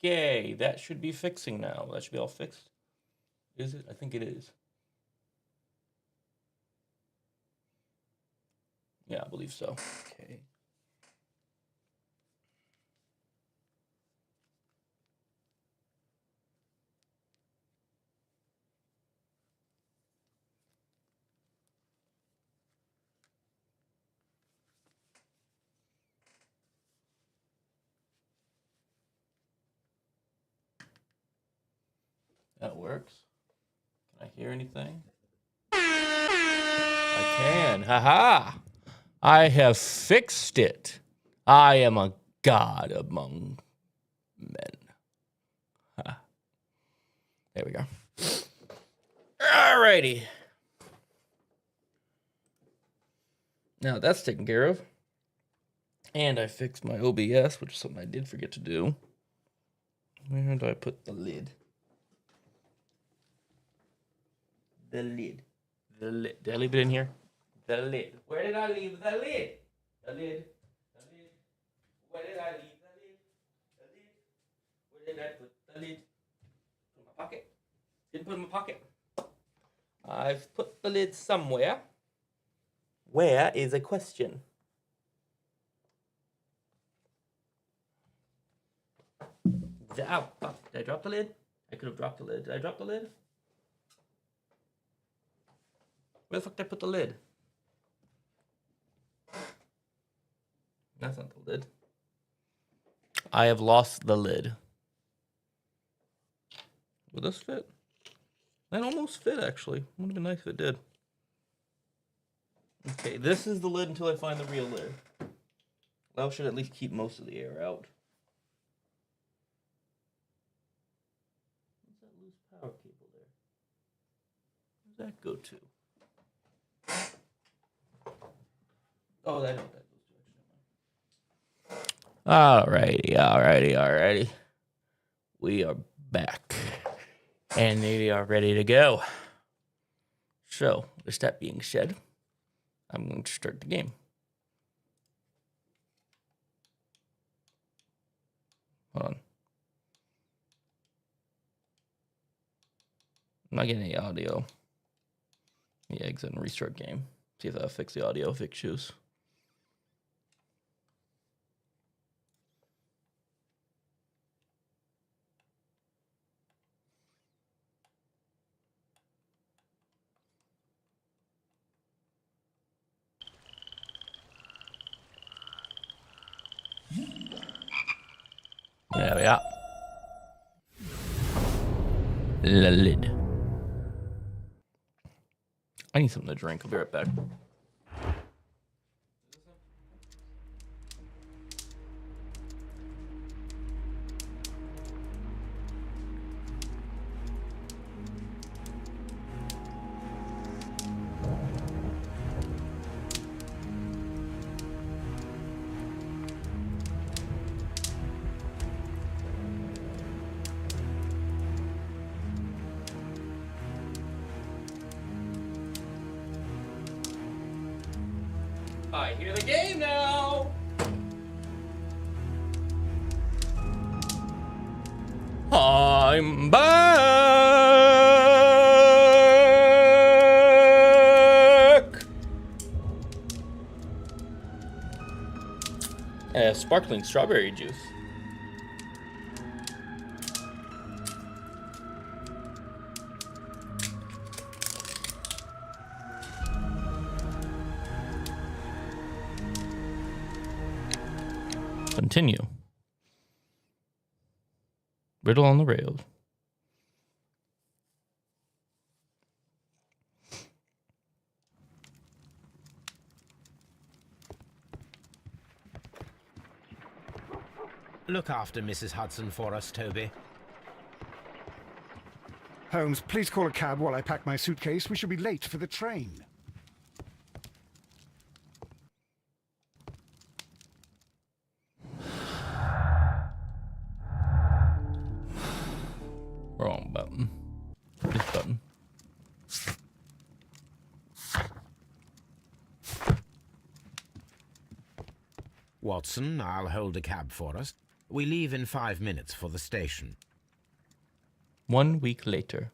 Okay, that should be fixing now. That should be all fixed. Is it? I think it is. Yeah, I believe so. Okay. That works. Can I hear anything? I can. Haha. I have fixed it. I am a god among men. Ha. There we go. Alrighty. Now that's taken care of. And I fixed my OBS, which is something I did forget to do. Where do I put the lid? The lid. The lid. Did I leave it in here? The lid. Where did I leave the lid? The lid. The lid. Where did I leave the lid? The lid. Where did I put the lid? In my pocket. Didn't put it in my pocket. I've put the lid somewhere. Where is a question? Oh, fuck. Did I drop the lid? I could have dropped the lid. Did I drop the lid? Where the fuck did I put the lid? That's not the lid. I have lost the lid. Will this fit? That almost fit, actually. Would have been nice if it did. Okay, this is the lid until I find the real lid. That should at least keep most of the air out. What's that loose power cable there? Where does that go to? Oh, that goes direction. Alrighty. We are back. And we are ready to go. So, with that being said, I'm going to start the game. Hold on. I'm not getting any audio. Yeah, exit and restart game. See if that'll fix the audio issues. There we are. The lid. I need something to drink. I'll be right back. I hear the game now. I'm back. Sparkling strawberry juice. Continue. Riddle on the rails. Look after Mrs. Hudson for us, Toby. Holmes, please call a cab while I pack my suitcase. We should be late for the train. Wrong button. This button. Watson, I'll hold a cab for us. We leave in 5 minutes for the station. 1 week later.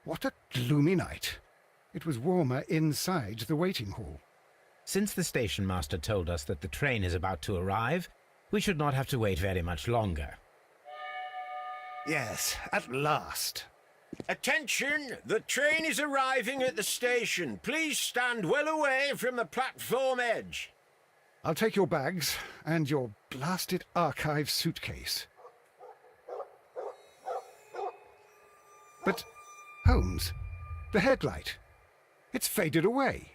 What a gloomy night. It was warmer inside the waiting hall. Since the station master told us that the train is about to arrive, we should not have to wait very much longer. Yes, at last. Attention! The train is arriving at the station. Please stand well away from the platform edge. I'll take your bags and your blasted archive suitcase. But, Holmes, the headlight. It's faded away.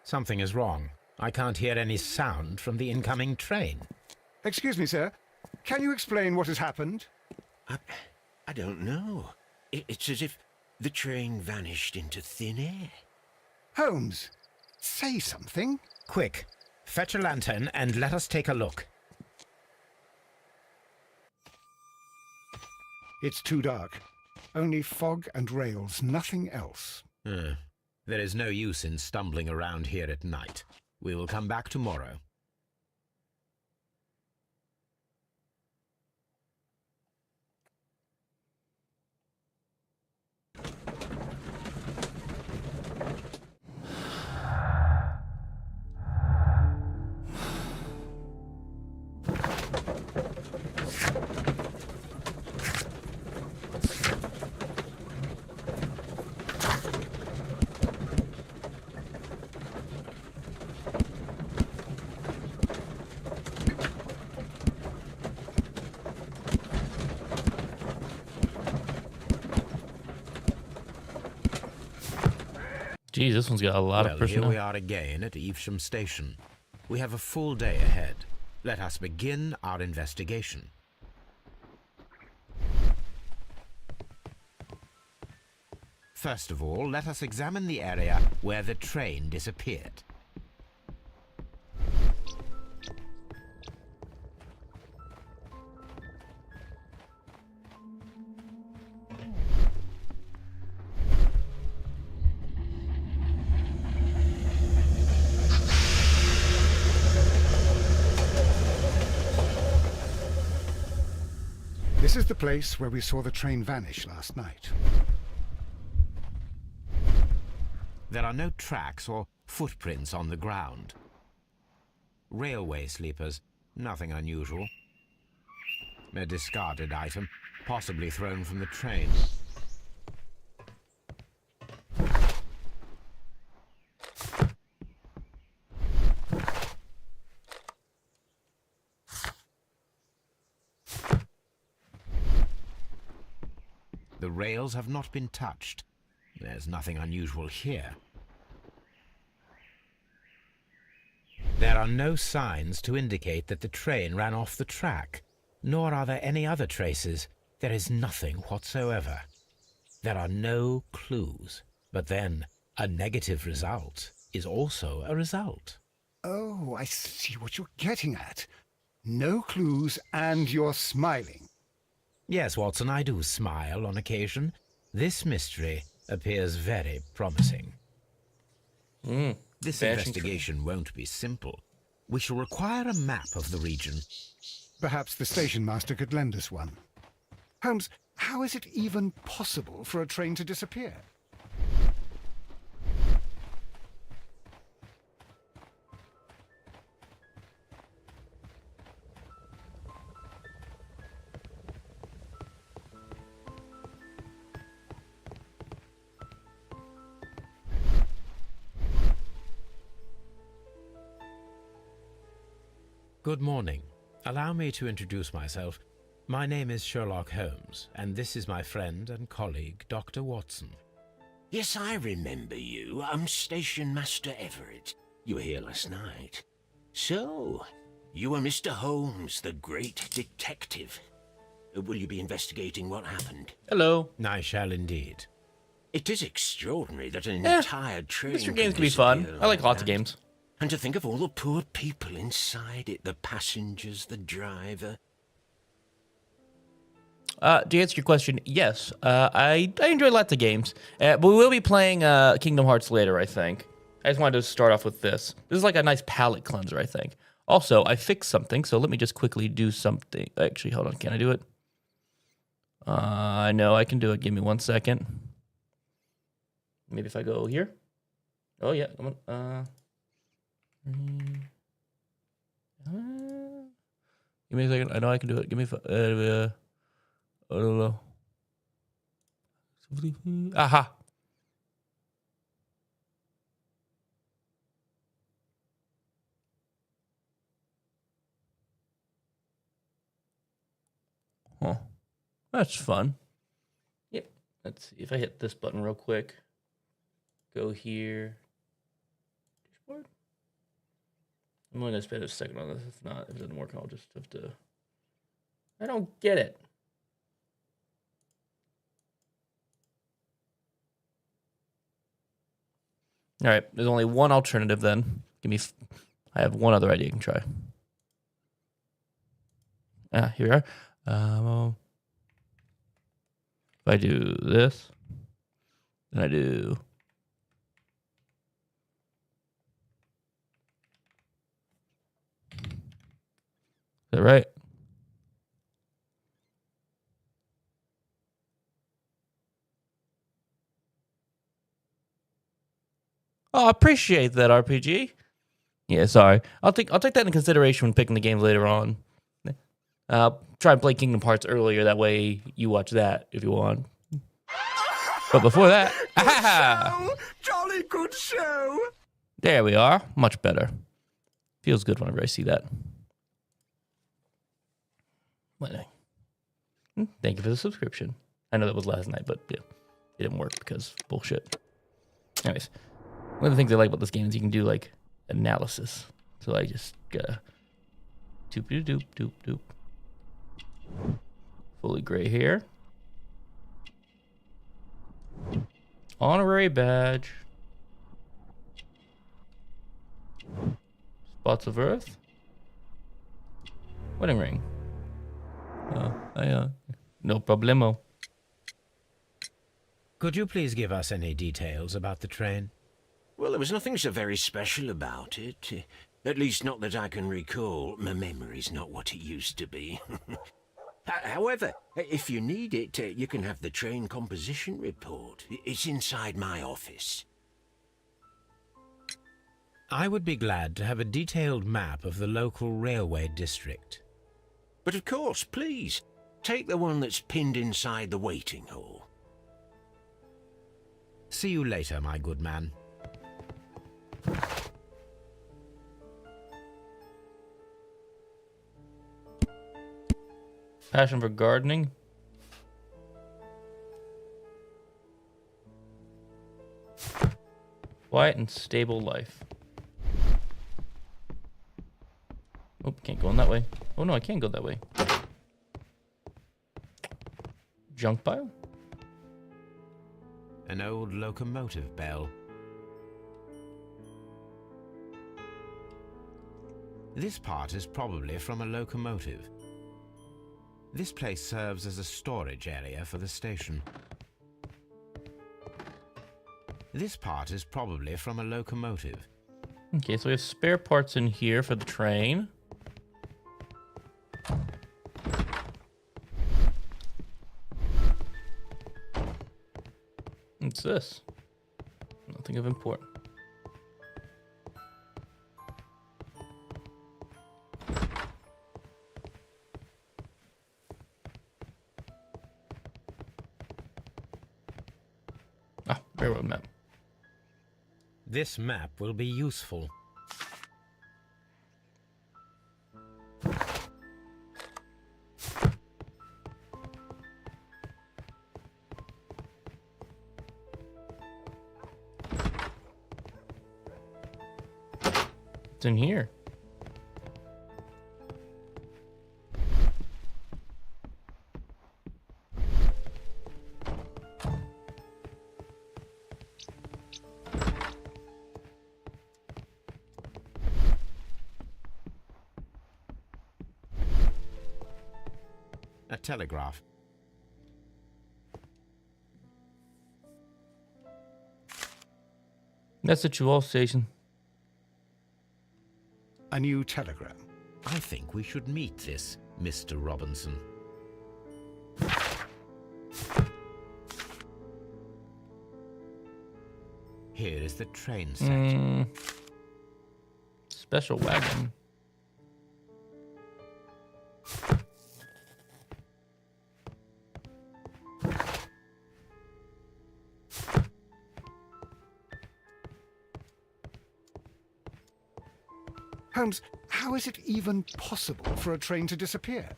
Something is wrong. I can't hear any sound from the incoming train. Excuse me, sir. Can you explain what has happened? I don't know. It's as if the train vanished into thin air. Holmes, say something. Quick, fetch a lantern and let us take a look. It's too dark. Only fog and rails, nothing else. There is no use in stumbling around here at night. We will come back tomorrow. Geez, this one's got a lot of Well, personnel. here we are again at Evesham Station. We have a full day ahead. Let us begin our investigation. First of all, let us examine the area where the train disappeared. This is the place where we saw the train vanish last night. There are no tracks or footprints on the ground. Railway sleepers, nothing unusual. A discarded item, possibly thrown from the train. The rails have not been touched. There's nothing unusual here. There are no signs to indicate that the train ran off the track, nor are there any other traces. There is nothing whatsoever. There are no clues. But then, a negative result is also a result. Oh, I see what you're getting at. No clues and you're smiling. Yes, Watson, I do smile on occasion. This mystery appears very promising. This investigation won't be simple. We shall require a map of the region. Perhaps the station master could lend us one. Holmes, how is it even possible for a train to disappear? Good morning. Allow me to introduce myself. My name is Sherlock Holmes, and this is my friend and colleague, Dr. Watson. Yes, I remember you. I'm Station Master Everett. You were here last night. So, you are Mr. Holmes, the great detective. Will you be investigating what happened? Hello. I shall indeed. It is extraordinary that an entire train Mystery games can be fun. I like lots of games. And to think of all the poor people inside it, the passengers, the driver. To answer your question, yes. I enjoy lots of games, but we will be playing Kingdom Hearts later, I think. I just wanted to start off with this. This is like a nice palate cleanser, I think. Also, I fixed something, so let me just quickly do something. Actually, hold on. Can I do it? I know I can do it. Give me 1 second. Maybe if I go here. Oh, yeah. Come on. Give me a second. I know I can do it. Give me... I don't know. Aha. Huh. That's fun. Yep. Let's see if I hit this button real quick. Go here. Dashboard. I'm only gonna spend a second on this. If not, if it doesn't work, I'll just have to. I don't get it. All right. There's only one alternative then. I have one other idea you can try. Here we are. If I do this, then I do. Is that right? Oh, I appreciate that, RPG. Yeah, sorry. I'll take that into consideration when picking the game later on. Try and play Kingdom Hearts earlier. That way you watch that if you want. But before that, Show! Jolly good show! There we are. Much better. Feels good whenever I see that. Thank you for the subscription. I know that was last night, but yeah, it didn't work because bullshit. Anyways, one of the things I like about this game is you can do like analysis. So I just gotta doop doop doop doop. Fully gray hair. Honorary badge. Spots of earth. Wedding ring. No problemo. Could you please give us any details about the train? Well, there was nothing so very special about it. At least not that I can recall. My memory's not what it used to be. However, if you need it, you can have the train composition report. It's inside my office. I would be glad to have a detailed map of the local railway district. But of course, please, take the one that's pinned inside the waiting hall. See you later, my good man. Passion for gardening. Quiet and stable life. Oh, can't go in that way. Oh no, I can't go that way. Junk pile? An old locomotive bell. This part is probably from a locomotive. This place serves as a storage area for the station. This part is probably from a locomotive. Okay, so we have spare parts in here for the train. What's this? Nothing of import. Ah, railroad map. This map will be useful. It's in here. A telegraph. That's at you all station. A new telegram. I think we should meet this Mr. Robinson. Here is the train set. Special wagon. Holmes, how is it even possible for a train to disappear?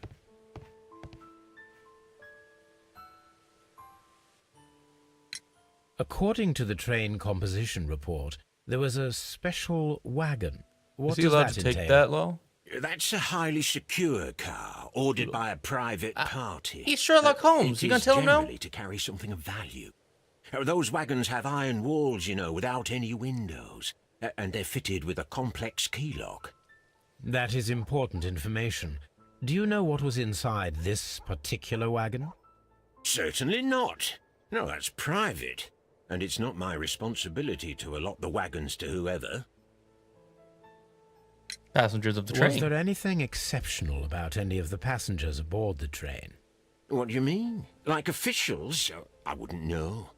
According to the train composition report, there was a special wagon. What Is he does allowed that to take entail? that low? That's a highly secure car, ordered by a private party. He's Sherlock Holmes. You gonna tell him no? Generally to carry something of value. Those wagons have iron walls, you know, without any windows. And they're fitted with a complex key lock. That is important information. Do you know what was inside this particular wagon? Certainly not. No, that's private. And it's not my responsibility to allot the wagons to whoever. Passengers of the train. Was there anything exceptional about any of the passengers aboard the train? What do you mean? Like officials? I wouldn't know.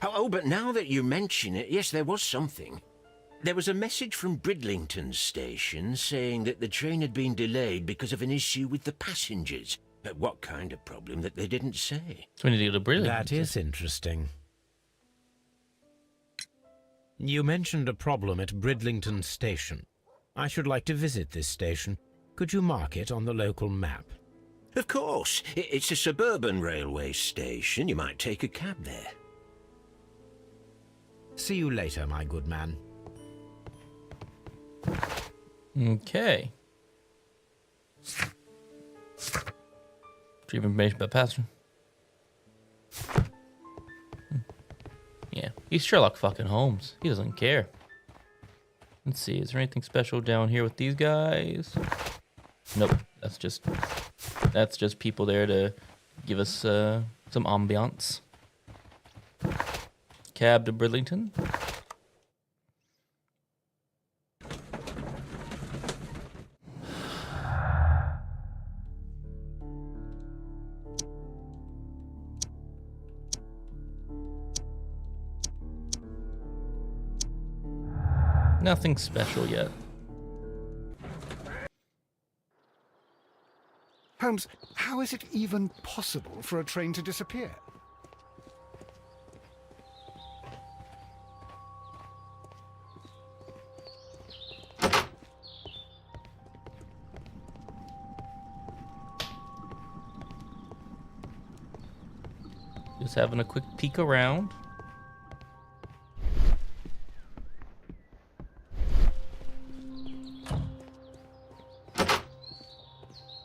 Oh, but now that you mention it, yes, there was something. There was a message from Bridlington station saying that the train had been delayed because of an issue with the passengers. But what kind of problem that they didn't say? So we need to go to Brilliant. That is interesting. You mentioned a problem at Bridlington station. I should like to visit this station. Could you mark it on the local map? Of course. It's a suburban railway station. You might take a cab there. See you later, my good man. Okay. Retrieve information about passenger. Yeah, he's Sherlock fucking Holmes. He doesn't care. Let's see, is there anything special down here with these guys? Nope, that's just people there to give us some ambiance. Cab to Bridlington. Nothing special yet. Holmes, how is it even possible for a train to disappear? Just having a quick peek around.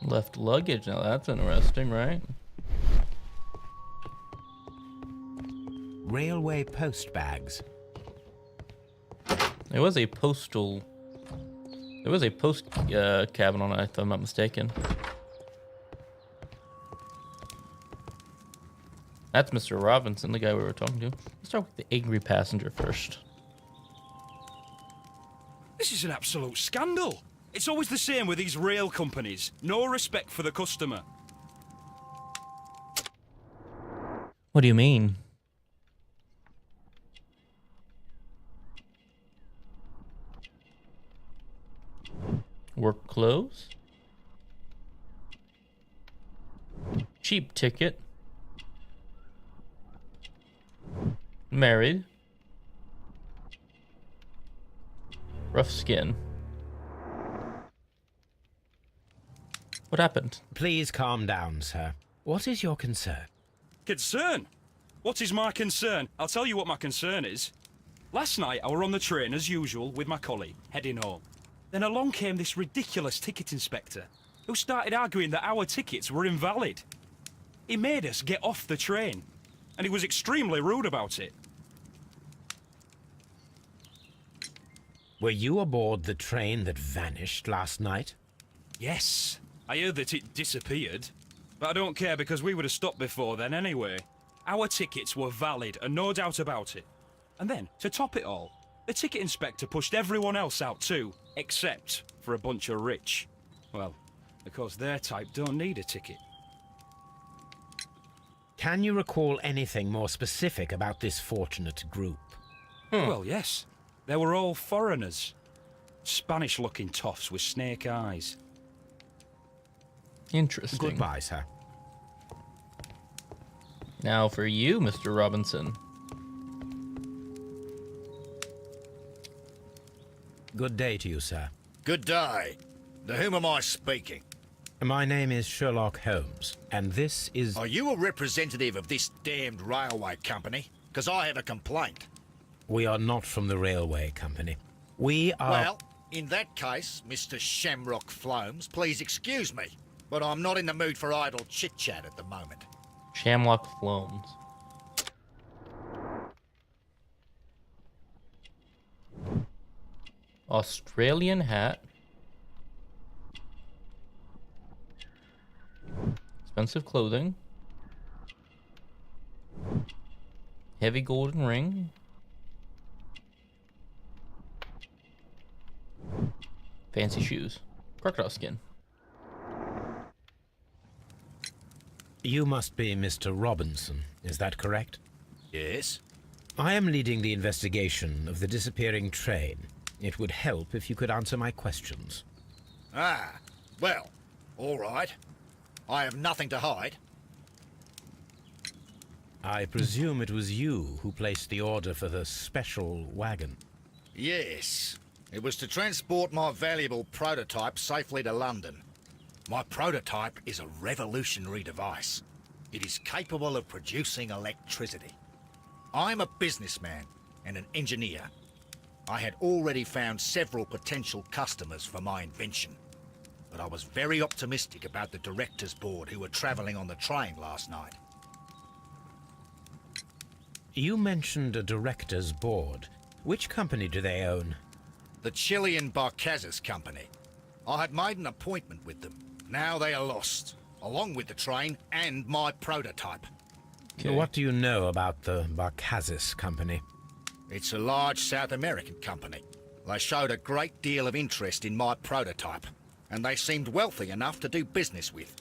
Left luggage. Now that's interesting, right? Railway post bags. There was a post cabin on it, if I'm not mistaken. That's Mr. Robinson, the guy we were talking to. Let's start with the angry passenger first. This is an absolute scandal. It's always the same with these rail companies. No respect for the customer. What do you mean? Work clothes? Cheap ticket? Married? Rough skin? What happened? Please calm down, sir. What is your concern? Concern? What is my concern? I'll tell you what my concern is. Last night I were on the train as usual with my colleague, heading home. Then along came this ridiculous ticket inspector, who started arguing that our tickets were invalid. He made us get off the train, and he was extremely rude about it. Were you aboard the train that vanished last night? Yes, I heard that it disappeared. But I don't care because we would have stopped before then anyway. Our tickets were valid and no doubt about it. And then, to top it all, The ticket inspector pushed everyone else out too, except for a bunch of rich. Well, of course their type don't need a ticket. Can you recall anything more specific about this fortunate group? Well, yes. They were all foreigners. Spanish-looking toffs with snake eyes. Interesting. Goodbye, sir. Now for you, Mr. Robinson. Good day to you, sir. Good day. To whom am I speaking? My name is Sherlock Holmes, and this is... Are you a representative of this damned railway company? Because I have a complaint. We are not from the railway company. We are... Well, in that case, Mr. Shamrock Flomes, please excuse me, but I'm not in the mood for idle chit-chat at the moment. Shamrock Flones. Australian hat. Expensive clothing. Heavy golden ring. Fancy shoes. Crocodile skin. You must be Mr. Robinson, is that correct? Yes? I am leading the investigation of the disappearing train. It would help if you could answer my questions. Ah, well, all right. I have nothing to hide. I presume it was you who placed the order for the special wagon. Yes. It was to transport my valuable prototype safely to London. My prototype is a revolutionary device. It is capable of producing electricity. I'm a businessman and an engineer. I had already found several potential customers for my invention, but I was very optimistic about the directors' board who were travelling on the train last night. You mentioned a director's board. Which company do they own? The Chilean Barcazas Company. I had made an appointment with them. Now they are lost, along with the train and my prototype. Okay. What do you know about the Barcazas Company? It's a large South American company. They showed a great deal of interest in my prototype, and they seemed wealthy enough to do business with.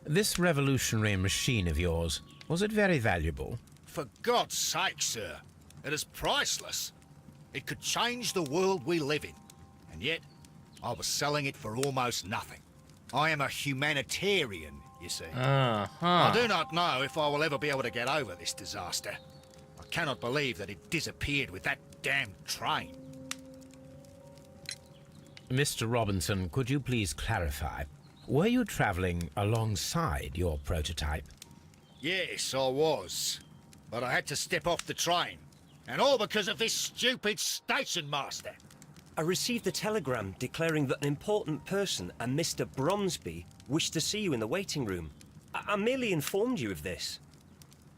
This revolutionary machine of yours, was it very valuable? For God's sake, sir, it is priceless. It could change the world we live in, and yet I was selling it for almost nothing. I am a humanitarian, you see. I do not know if I will ever be able to get over this disaster. I cannot believe that it disappeared with that damned train. Mr. Robinson, could you please clarify? Were you traveling alongside your prototype? Yes, I was. But I had to step off the train. And all because of this stupid station master. I received a telegram declaring that an important person, a Mr. Bromsby, wished to see you in the waiting room. I merely informed you of this.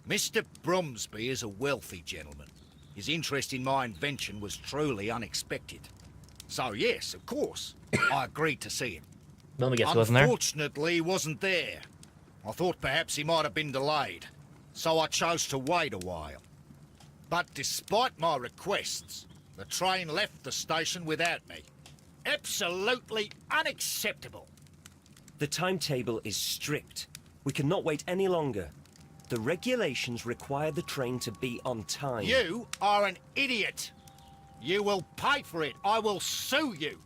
Mr. Bromsby is a wealthy gentleman. His interest in my invention was truly unexpected. So yes, of course, I agreed to see him. Let me guess, wasn't there? Unfortunately, he wasn't there. I thought perhaps he might have been delayed, so I chose to wait a while. But despite my requests, the train left the station without me. Absolutely unacceptable. The timetable is strict. We cannot wait any longer. The regulations require the train to be on time. You are an idiot. You will pay for it. I will sue you.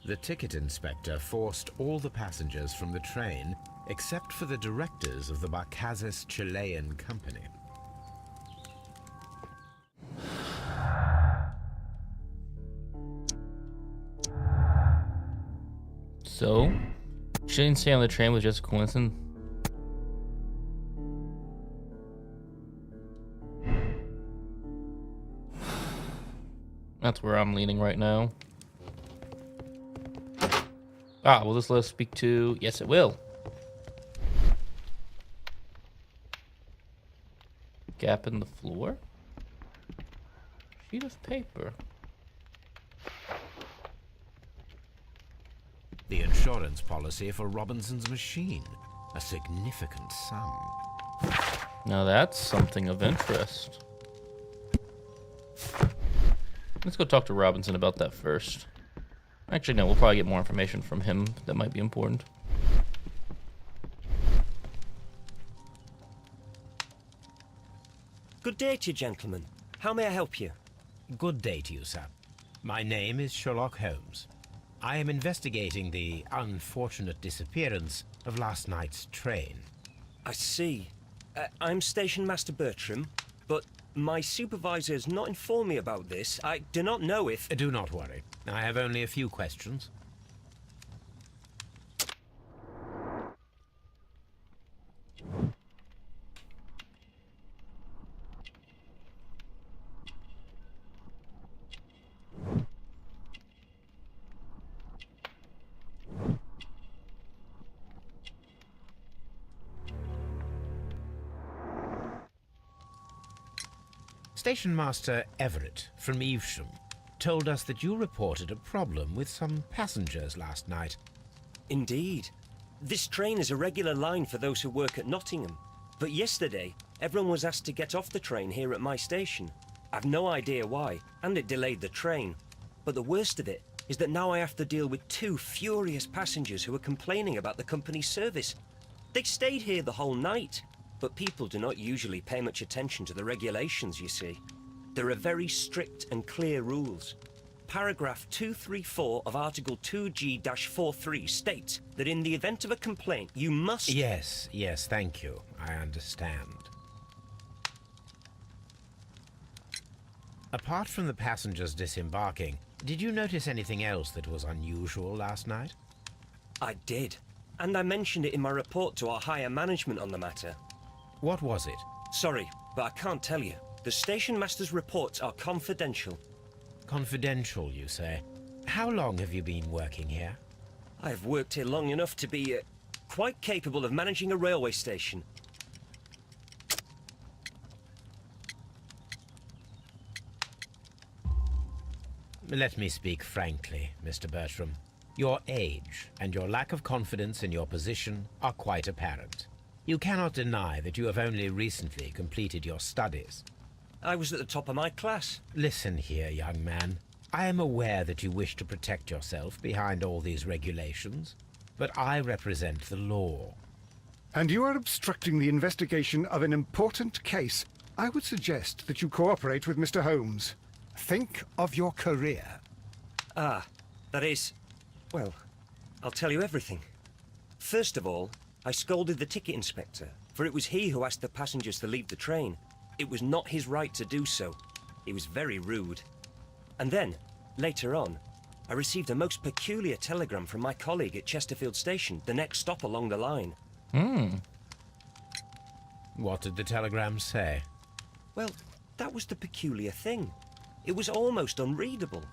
The ticket inspector forced all the passengers from the train except for the directors of the Barcazas Chilean Company. So, shouldn't stay on the train was just a coincidence. That's where I'm leaning right now. Ah, will this let us speak to... Yes, it will. Gap in the floor. Sheet of paper. The insurance policy for Robinson's machine. A significant sum. Now that's something of interest. Let's go talk to Robinson about that first. Actually, no, we'll probably get more information from him that might be important. Good day to you, gentlemen. How may I help you? Good day to you, sir. My name is Sherlock Holmes. I am investigating the unfortunate disappearance of last night's train. I see. I'm Station Master Bertram, but my supervisor has not informed me about this. I do not know if... Do not worry. I have only a few questions. Station Master Everett from Evesham told us that you reported a problem with some passengers last night. Indeed. This train is a regular line for those who work at Nottingham. But yesterday, everyone was asked to get off the train here at my station. I've no idea why, and it delayed the train. But the worst of it is that now I have to deal with 2 furious passengers who are complaining about the company's service. They stayed here the whole night. But people do not usually pay much attention to the regulations, you see. There are very strict and clear rules. Paragraph 234 of Article 2G-43 states that in the event of a complaint, you must... Yes, thank you. I understand. Apart from the passengers disembarking, did you notice anything else that was unusual last night? I did. And I mentioned it in my report to our higher management on the matter. What was it? Sorry, but I can't tell you. The station master's reports are confidential. Confidential, you say? How long have you been working here? I have worked here long enough to be quite capable of managing a railway station. Let me speak frankly, Mr. Bertram. Your age and your lack of confidence in your position are quite apparent. You cannot deny that you have only recently completed your studies. I was at the top of my class. Listen here, young man. I am aware that you wish to protect yourself behind all these regulations, but I represent the law. And you are obstructing the investigation of an important case. I would suggest that you cooperate with Mr. Holmes. Think of your career. Ah, that is... Well, I'll tell you everything. First of all, I scolded the ticket inspector, for it was he who asked the passengers to leave the train. It was not his right to do so. He was very rude. And then, later on, I received a most peculiar telegram from my colleague at Chesterfield Station, the next stop along the line. What did the telegram say? Well, that was the peculiar thing. It was almost unreadable.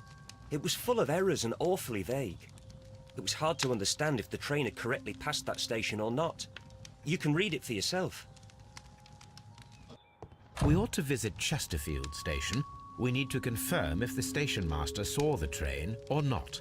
It was full of errors and awfully vague. It was hard to understand if the train had correctly passed that station or not. You can read it for yourself. We ought to visit Chesterfield Station. We need to confirm if the station master saw the train or not.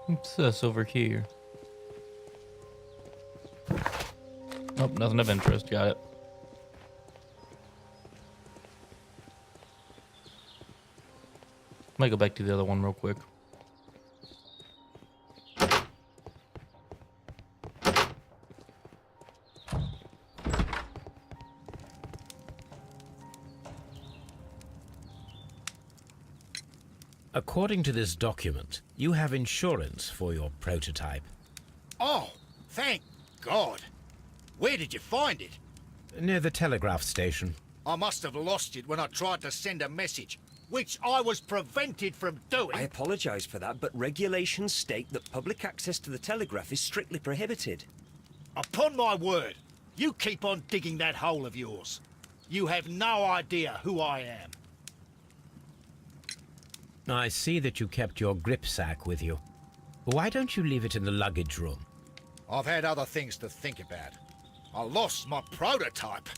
What's this over here? Nope, nothing of interest. Got it. Might go back to the other one real quick. According to this document, you have insurance for your prototype. Oh, thank God. Where did you find it? Near the telegraph station. I must have lost it when I tried to send a message, which I was prevented from doing. I apologize for that, but regulations state that public access to the telegraph is strictly prohibited. Upon my word, you keep on digging that hole of yours. You have no idea who I am. I see that you kept your grip sack with you. Why don't you leave it in the luggage room? I've had other things to think about. I lost my prototype.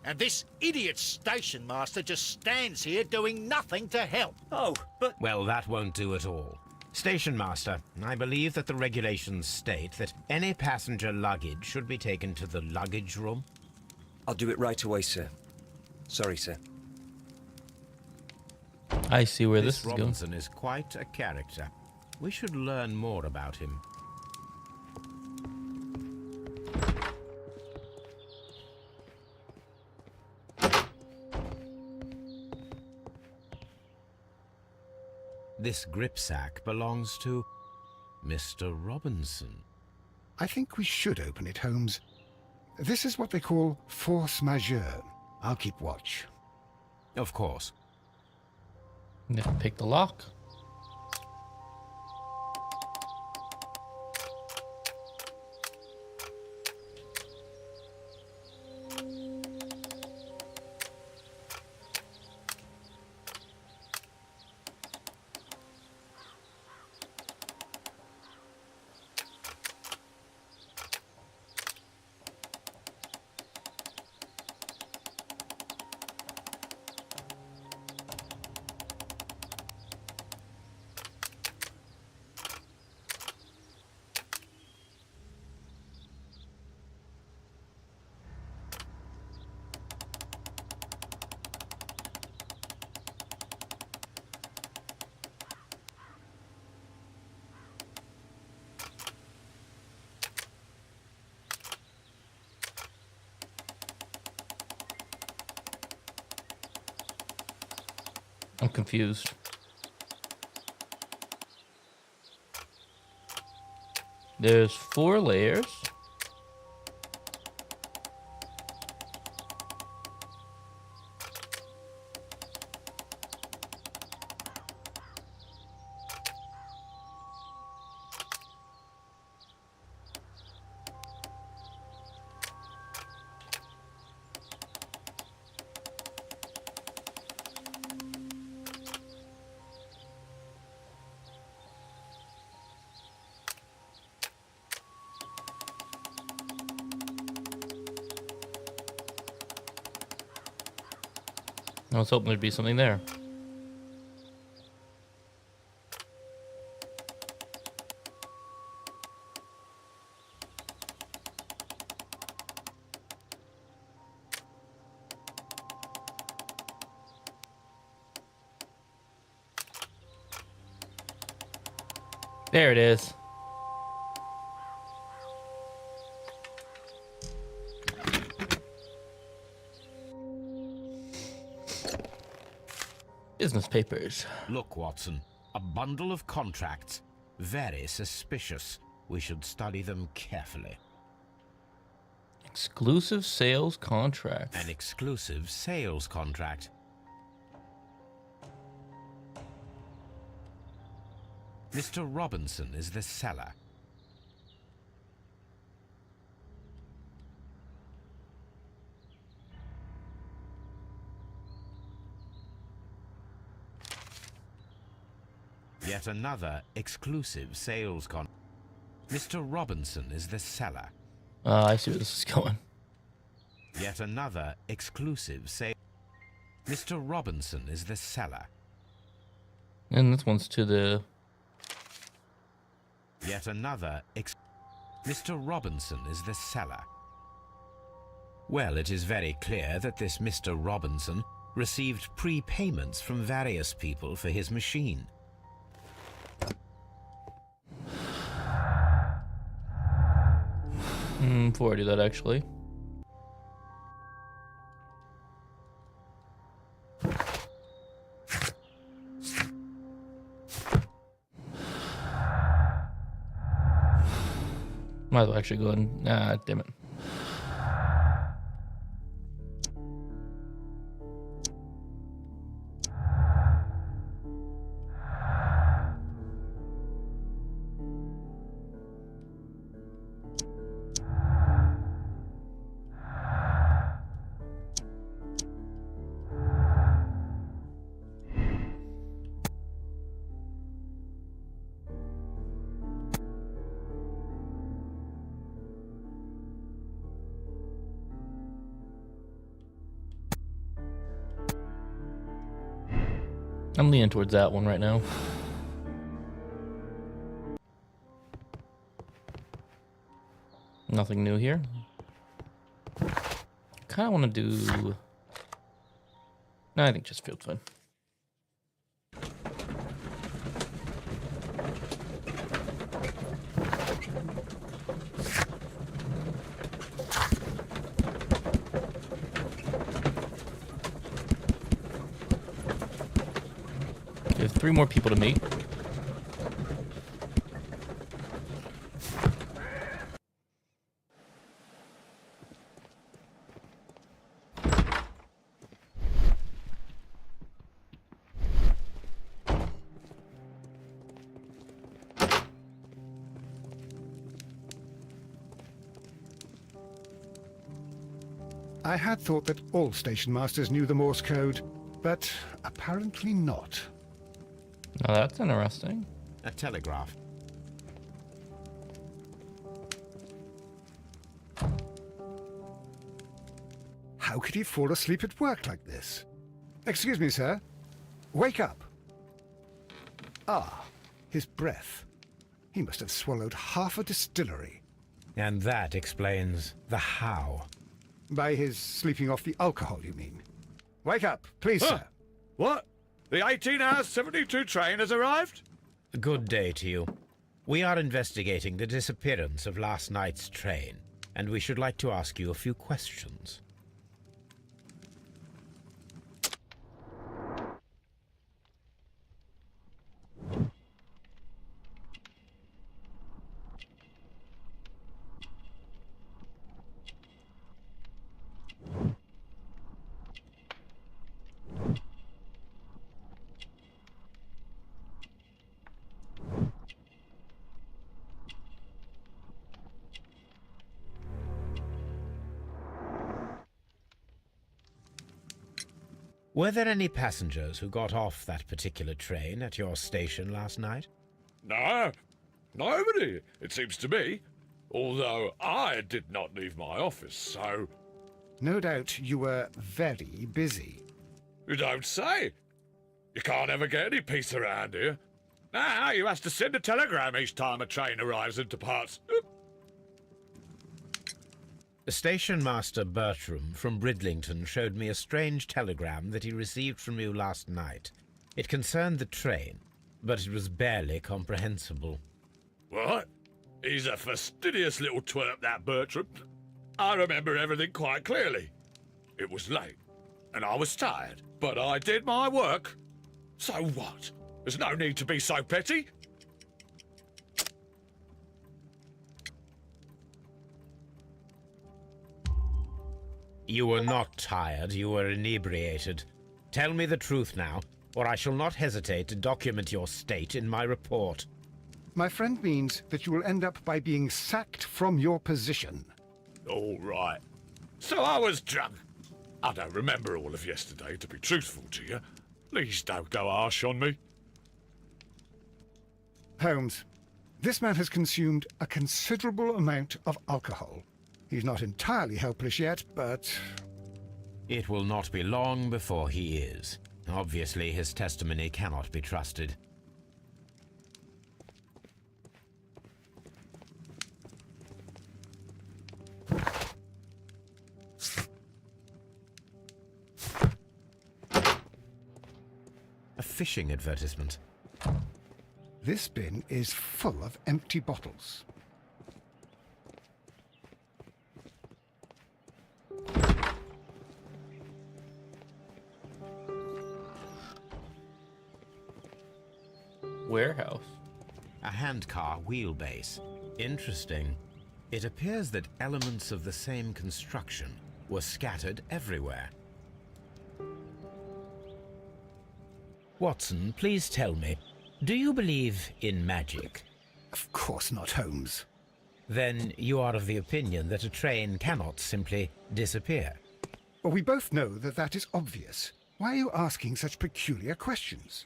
And this idiot station master just stands here doing nothing to help. Oh, but... Well, that won't do at all. Station Master, I believe that the regulations state that any passenger luggage should be taken to the luggage room. I'll do it right away, sir. Sorry, sir. I see where this is going. Robinson is quite a character. We should learn more about him. This gripsack belongs to Mr. Robinson. I think we should open it, Holmes. This is what they call force majeure. I'll keep watch. Of course. Pick the lock. I'm confused. There's 4 layers. I was hoping there'd be something there. There it is. Business papers. Look, Watson, a bundle of contracts. Very suspicious. We should study them carefully. Exclusive sales contract. An exclusive sales contract. Mr. Robinson is the seller. Yet another exclusive sales con. Mr. Robinson is the seller. I see where this is going. Yet another exclusive sale. Mr. Robinson is the seller. And this one's to the... Yet another Mr. Robinson is the seller. Well, it is very clear that this Mr. Robinson received prepayments from various people for his machine. Before I do that, actually. Might as well actually go and... Nah, damn it. I'm leaning towards that one right now. Nothing new here. Kind of want to do... No, I think just field's fine. We have 3 more people to meet. I had thought that all station masters knew the Morse code, but apparently not. Now that's interesting. A telegraph. How could he fall asleep at work like this? Excuse me, sir. Wake up. Ah, his breath. He must have swallowed half a distillery. And that explains the how. By his sleeping off the alcohol, you mean? Wake up, please, sir. What? The 18 hours 72 train has arrived? Good day to you. We are investigating the disappearance of last night's train, and we should like to ask you a few questions. Were there any passengers who got off that particular train at your station last night? No, nobody, it seems to me. Although I did not leave my office, so... No doubt you were very busy. You don't say. You can't ever get any peace around here. Now you have to send a telegram each time a train arrives and departs. Station Master Bertram from Bridlington showed me a strange telegram that he received from you last night. It concerned the train, but it was barely comprehensible. What? He's a fastidious little twerp, that Bertram. I remember everything quite clearly. It was late, and I was tired, but I did my work. So what? There's no need to be so petty. You were not tired, you were inebriated. Tell me the truth now, or I shall not hesitate to document your state in my report. My friend means that you will end up by being sacked from your position. All right. So I was drunk. I don't remember all of yesterday, to be truthful to you. Please don't go harsh on me. Holmes, this man has consumed a considerable amount of alcohol. He's not entirely helpless yet, but... It will not be long before he is. Obviously, his testimony cannot be trusted. A fishing advertisement. This bin is full of empty bottles. Warehouse. A handcar wheelbase. Interesting. It appears that elements of the same construction were scattered everywhere. Watson, please tell me, do you believe in magic? Of course not, Holmes. Then you are of the opinion that a train cannot simply disappear. Well, we both know that that is obvious. Why are you asking such peculiar questions?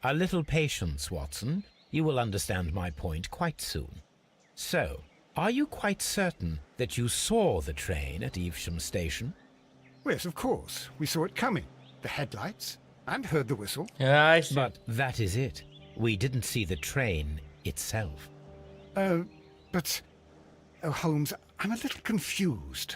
A little patience, Watson. You will understand my point quite soon. So, are you quite certain that you saw the train at Evesham Station? Yes, of course. We saw it coming. The headlights, And heard the whistle. Yeah, I see. But that is it. We didn't see the train itself. But... Oh, Holmes, I'm a little confused.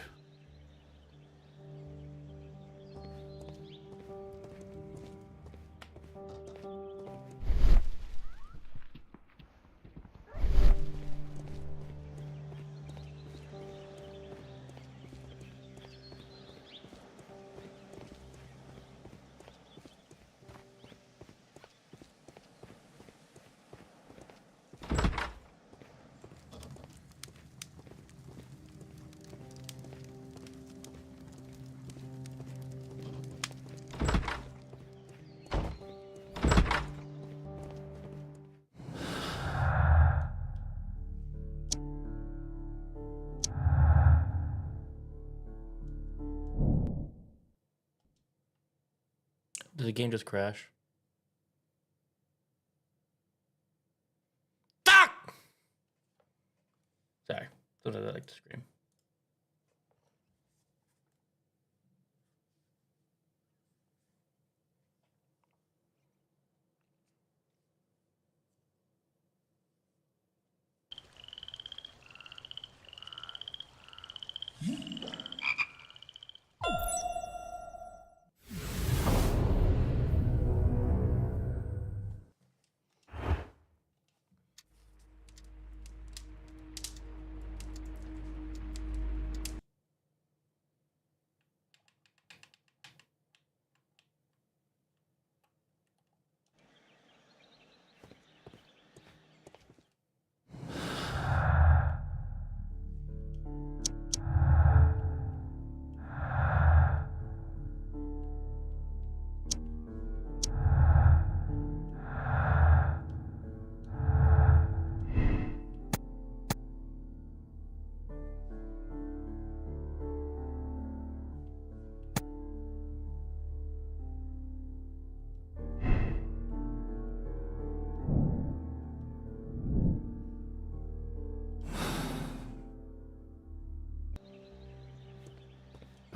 Did the game just crash? Fuck! Sorry. Sometimes I like to scream.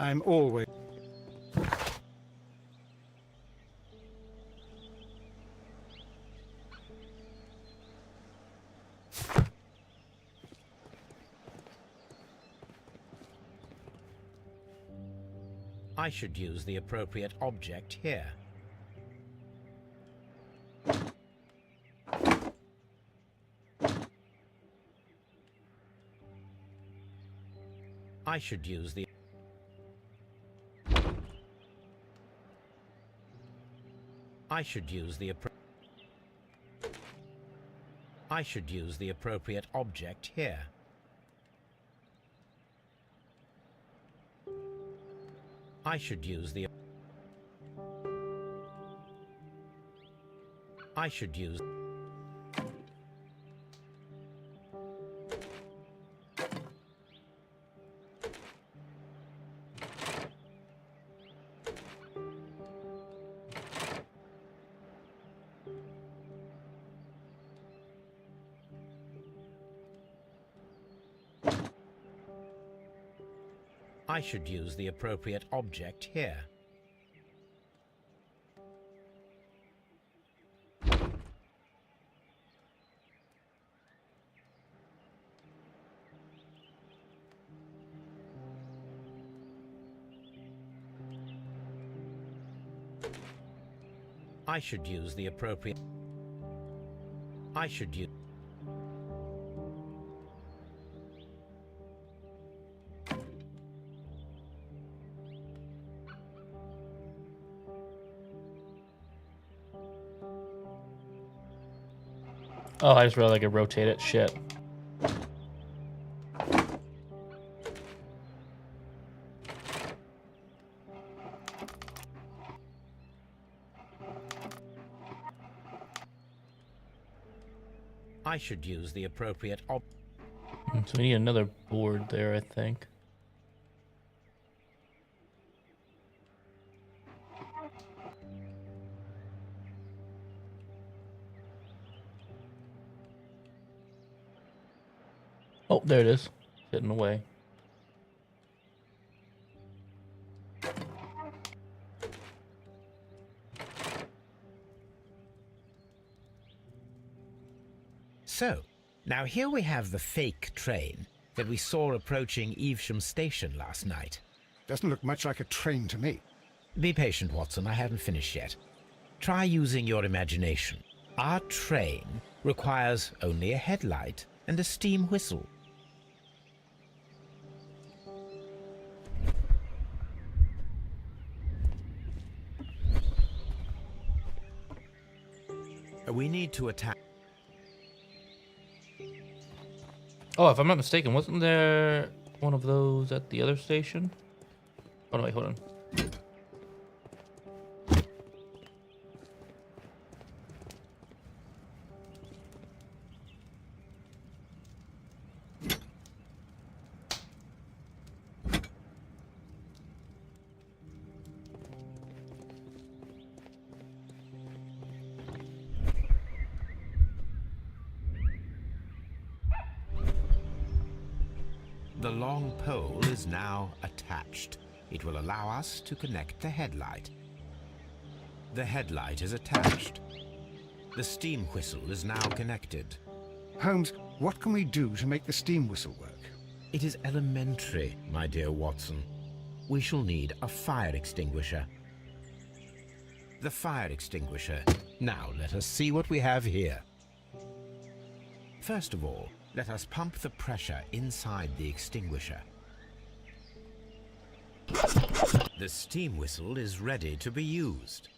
I'm always... I should use the appropriate object here. I should use the... I should use the I should use the appropriate object here. I should use the... I should use... I should use the appropriate object here. I should use the appropriate... I should use... Oh, I just realized I could rotate it. Shit. I should use the appropriate ob... So we need another board there, I think. Oh, there it is. Hidden away. So, now here we have the fake train that we saw approaching Evesham Station last night. Doesn't look much like a train to me. Be patient, Watson, I haven't finished yet. Try using your imagination. Our train requires only a headlight and a steam whistle. We need to attack. Oh, if I'm not mistaken, wasn't there one of those at the other station? Oh, no, wait, hold on. The long pole is now attached. It will allow us to connect the headlight. The headlight is attached. The steam whistle is now connected. Holmes, what can we do to make the steam whistle work? It is elementary, my dear Watson. We shall need a fire extinguisher. The fire extinguisher. Now let us see what we have here. First of all, let us pump the pressure inside the extinguisher. The steam whistle is ready to be used.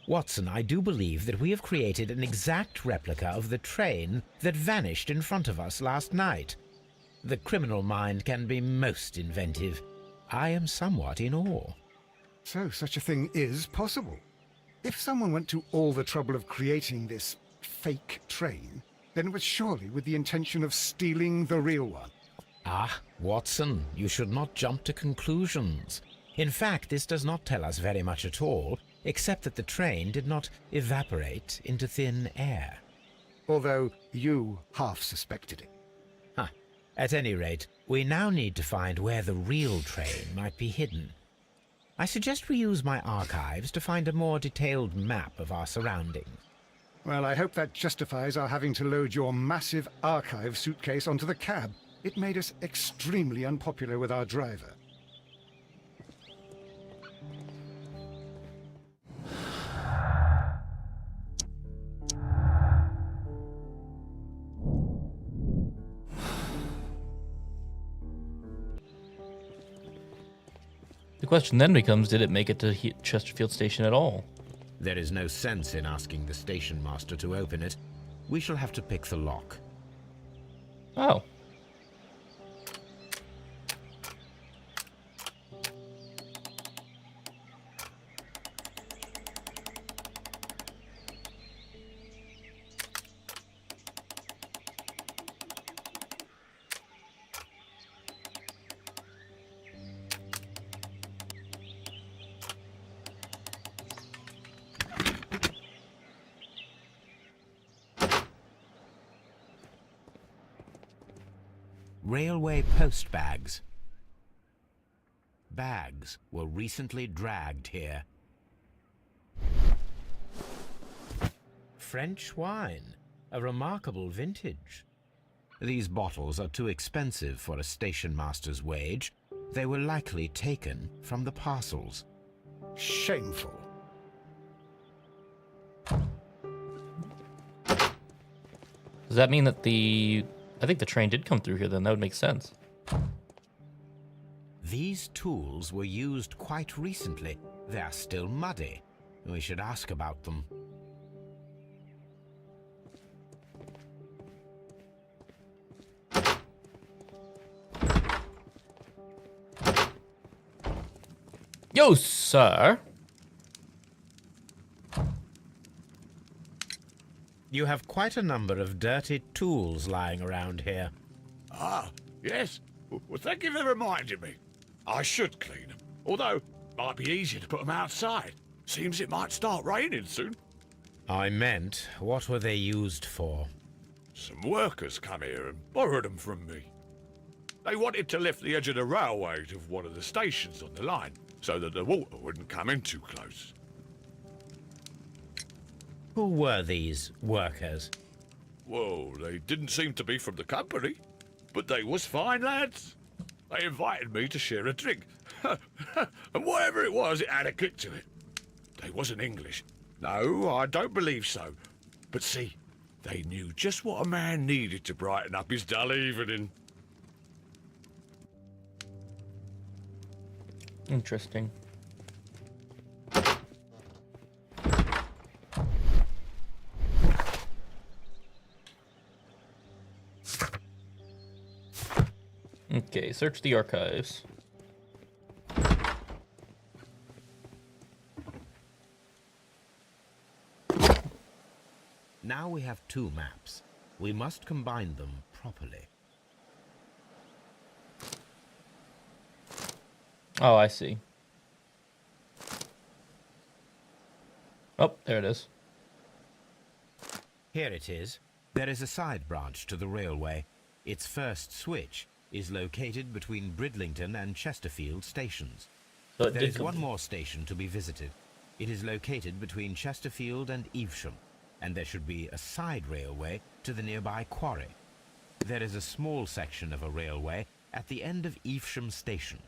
Watson, I do believe that we have created an exact replica of the train that vanished in front of us last night. The criminal mind can be most inventive. I am somewhat in awe. So such a thing is possible. If someone went to all the trouble of creating this fake train, then it was surely with the intention of stealing the real one. Ah, Watson, you should not jump to conclusions. In fact, this does not tell us very much at all, except that the train did not evaporate into thin air. Although you half suspected it. Huh. At any rate, we now need to find where the real train might be hidden. I suggest we use my archives to find a more detailed map of our surroundings. Well, I hope that justifies our having to load your massive archive suitcase onto the cab. It made us extremely unpopular with our driver. The question then becomes, did it make it to Chesterfield Station at all? There is no sense in asking the station master to open it. We shall have to pick the lock. Oh. Railway post bags. Bags were recently dragged here. French wine, a remarkable vintage. These bottles are too expensive for a station master's wage. They were likely taken from the parcels. Shameful. Does that mean that I think the train did come through here then? That would make sense. These tools were used quite recently. They are still muddy. We should ask about them. Yo, sir. You have quite a number of dirty tools lying around here. Ah, yes. Well, thank you for reminding me. I should clean them. Although, might be easier to put them outside. Seems it might start raining soon. I meant, what were they used for? Some workers come here and borrowed them from me. They wanted to lift the edge of the railway to one of the stations on the line, so that the water wouldn't come in too close. Who were these workers? Well, they didn't seem to be from the company, but they was fine lads. They invited me to share a drink. And whatever it was, it had a kick to it. They wasn't English. No, I don't believe so. But see, they knew just what a man needed to brighten up his dull evening. Interesting. Okay, search the archives. Now we have two maps. We must combine them properly. Oh, I see. Oh, there it is. Here it is. There is a side branch to the railway. Its first switch is located between Bridlington and Chesterfield stations. So it There did is come- one more station to be visited. It is located between Chesterfield and Evesham, and there should be a side railway to the nearby quarry. There is a small section of a railway at the end of Evesham station.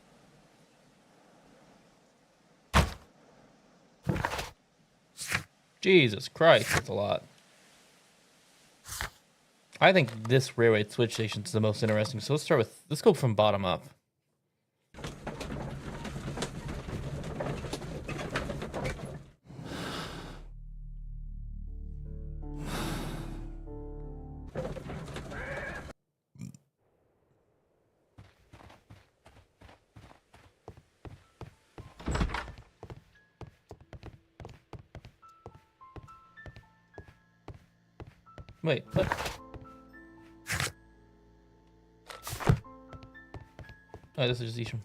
Jesus Christ, that's a lot. I think this railway switch station is the most interesting. So let's go from bottom up. Wait, what? Oh, this is Isham.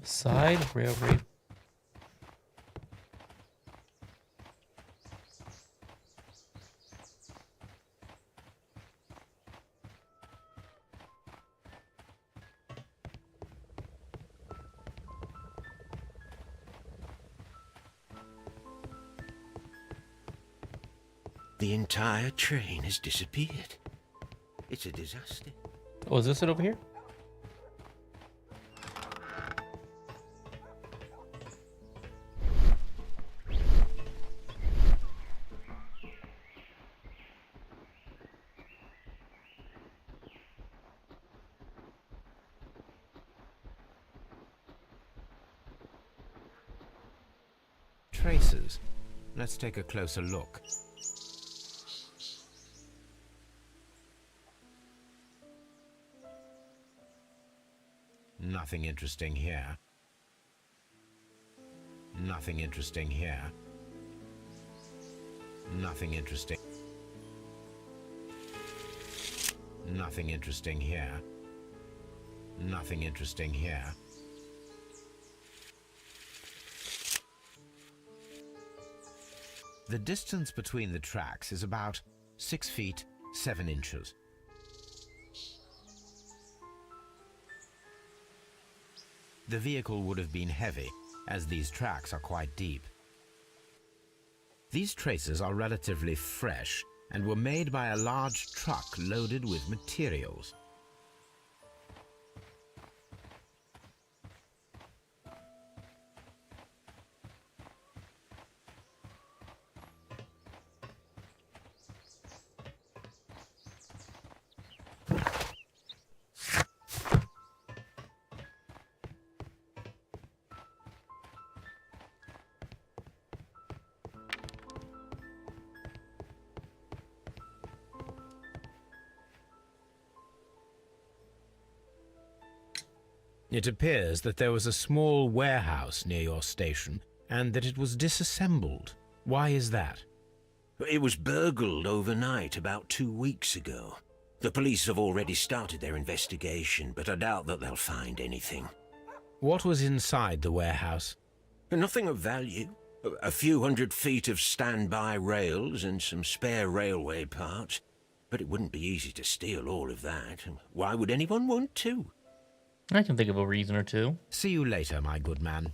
Side railway. The entire train has disappeared. It's a disaster. Oh, is this it over here? Traces. Let's take a closer look. Nothing interesting here. Nothing interesting here. Nothing interesting. Nothing interesting here. Nothing interesting here. The distance between the tracks is about 6 feet 7 inches. The vehicle would have been heavy, as these tracks are quite deep. These traces are relatively fresh and were made by a large truck loaded with materials. It appears that there was a small warehouse near your station and that it was disassembled. Why is that? It was burgled overnight about 2 weeks ago. The police have already started their investigation, but I doubt that they'll find anything. What was inside the warehouse? Nothing of value. A few 100 feet of standby rails and some spare railway parts. But it wouldn't be easy to steal all of that. Why would anyone want to? I can think of a reason or two. See you later, my good man.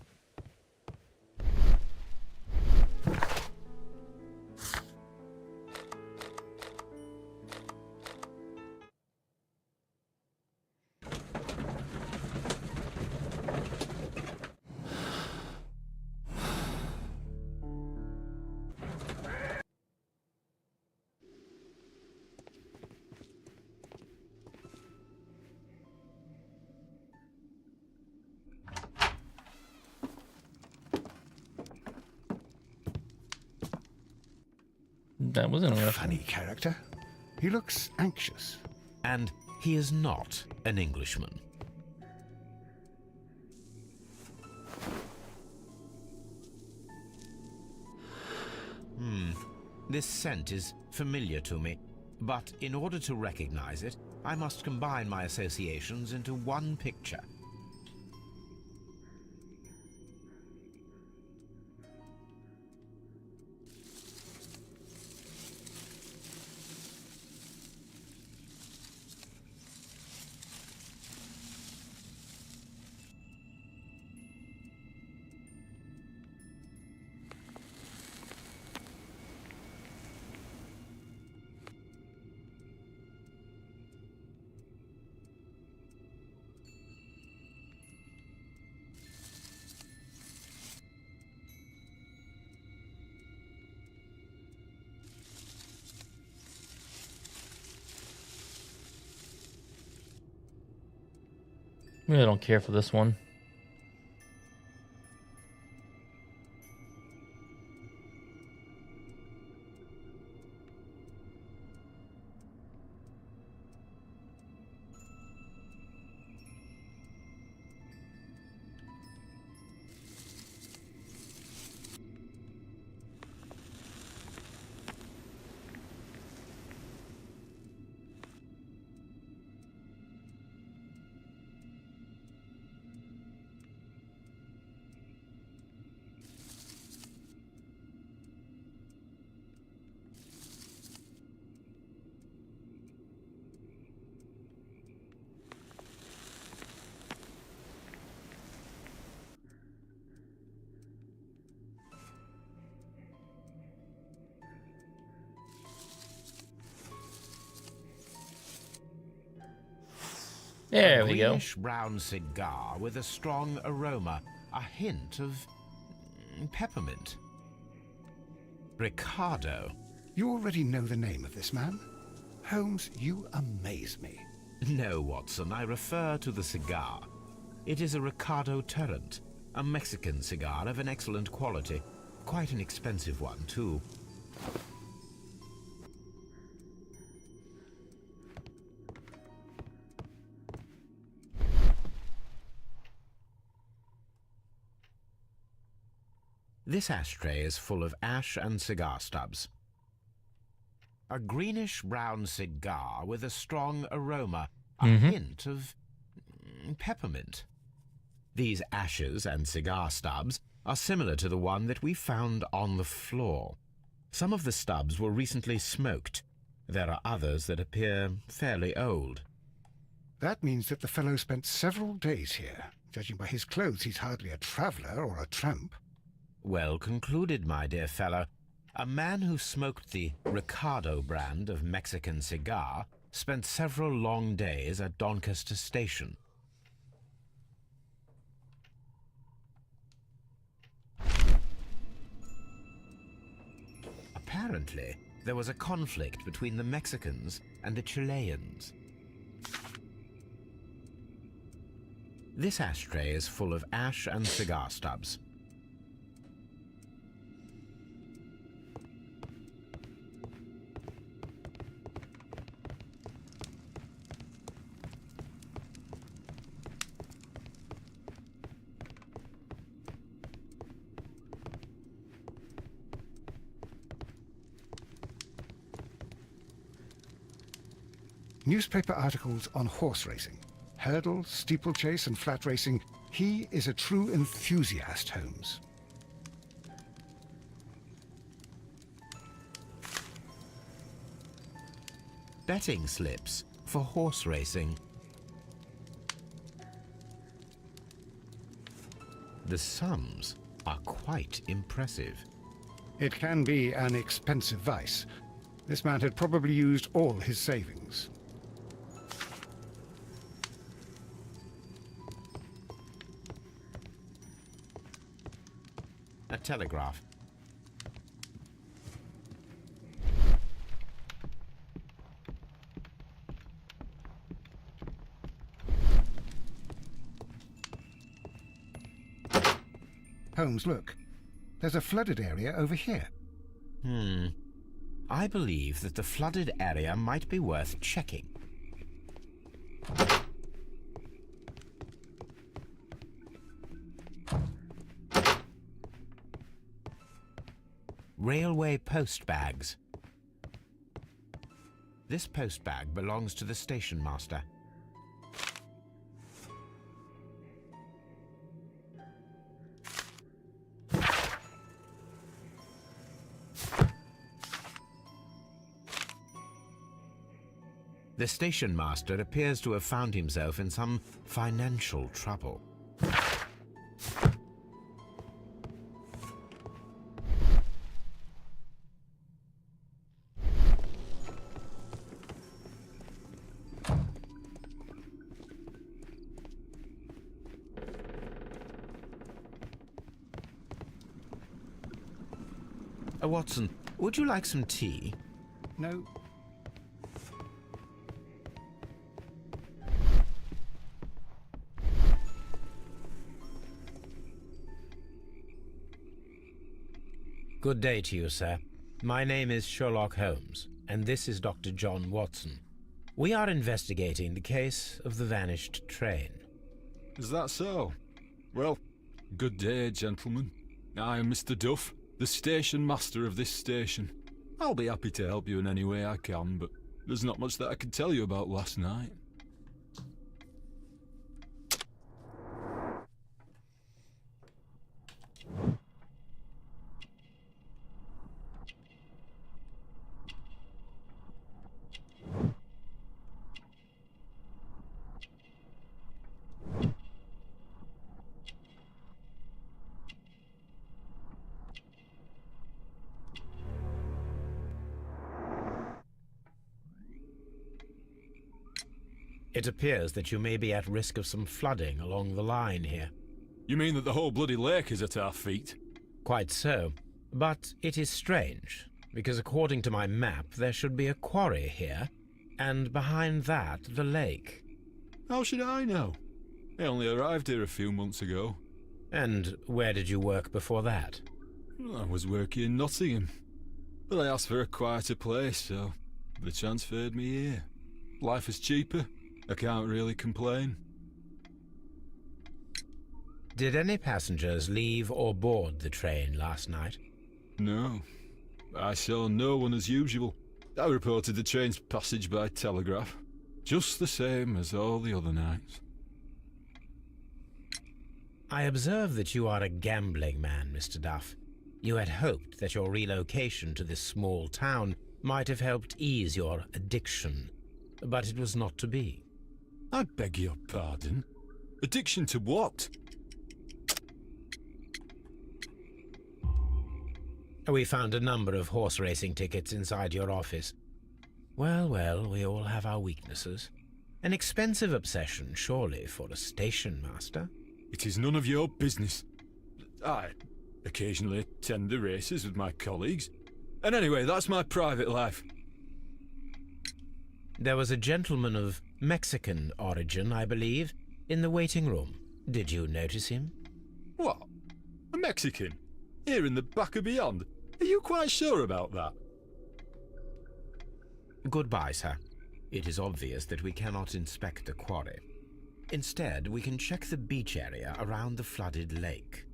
That was interesting. Funny character. He looks anxious. And he is not an Englishman. This scent is familiar to me, but in order to recognize it, I must combine my associations into one picture. Really don't care for this one. There we go. Greenish brown cigar with a strong aroma, a hint of peppermint. Ricardo. You already know the name of this man? Holmes, you amaze me. No, Watson, I refer to the cigar. It is a Ricardo Turrent, a Mexican cigar of an excellent quality. Quite an expensive one, too. This ashtray is full of ash and cigar stubs. A greenish-brown cigar with a strong aroma, a hint of peppermint. These ashes and cigar stubs are similar to the one that we found on the floor. Some of the stubs were recently smoked. There are others that appear fairly old. That means that the fellow spent several days here. Judging by his clothes, he's hardly a traveller or a tramp. Well concluded, my dear fellow. A man who smoked the Ricardo brand of Mexican cigar spent several long days at Doncaster Station. Apparently, there was a conflict between the Mexicans and the Chileans. This ashtray is full of ash and cigar stubs. Newspaper articles on horse racing. Hurdle, steeplechase and flat racing. He is a true enthusiast, Holmes. Betting slips for horse racing. The sums are quite impressive. It can be an expensive vice. This man had probably used all his savings. A telegraph. Holmes, look. There's a flooded area over here. I believe that the flooded area might be worth checking. Railway post bags. This post bag belongs to the station master. The station master appears to have found himself in some financial trouble. Watson, would you like some tea? No. Good day to you, sir. My name is Sherlock Holmes, and this is Dr. John Watson. We are investigating the case of the vanished train. Is that so? Well, good day, gentlemen. I am Mr. Duff, the station master of this station. I'll be happy to help you in any way I can, but there's not much that I can tell you about last night. It appears that you may be at risk of some flooding along the line here. You mean that the whole bloody lake is at our feet? Quite so. But it is strange, because according to my map, there should be a quarry here, and behind that, the lake. How should I know? I only arrived here a few months ago. And where did you work before that? I was working in Nottingham, but I asked for a quieter place, so they transferred me here. Life is cheaper. I can't really complain. Did any passengers leave or board the train last night? No. I saw no one as usual. I reported the train's passage by telegraph, just the same as all the other nights. I observe that you are a gambling man, Mr. Duff. You had hoped that your relocation to this small town might have helped ease your addiction, but it was not to be. I beg your pardon? Addiction to what? We found a number of horse racing tickets inside your office. Well, well, we all have our weaknesses. An expensive obsession, surely, for a station master. It is none of your business. I occasionally attend the races with my colleagues. And anyway, that's my private life. There was a gentleman of Mexican origin, I believe, in the waiting room. Did you notice him? What? A Mexican? Here in the back of beyond? Are you quite sure about that? Goodbye, sir. It is obvious that we cannot inspect the quarry. Instead, we can check the beach area around the flooded lake.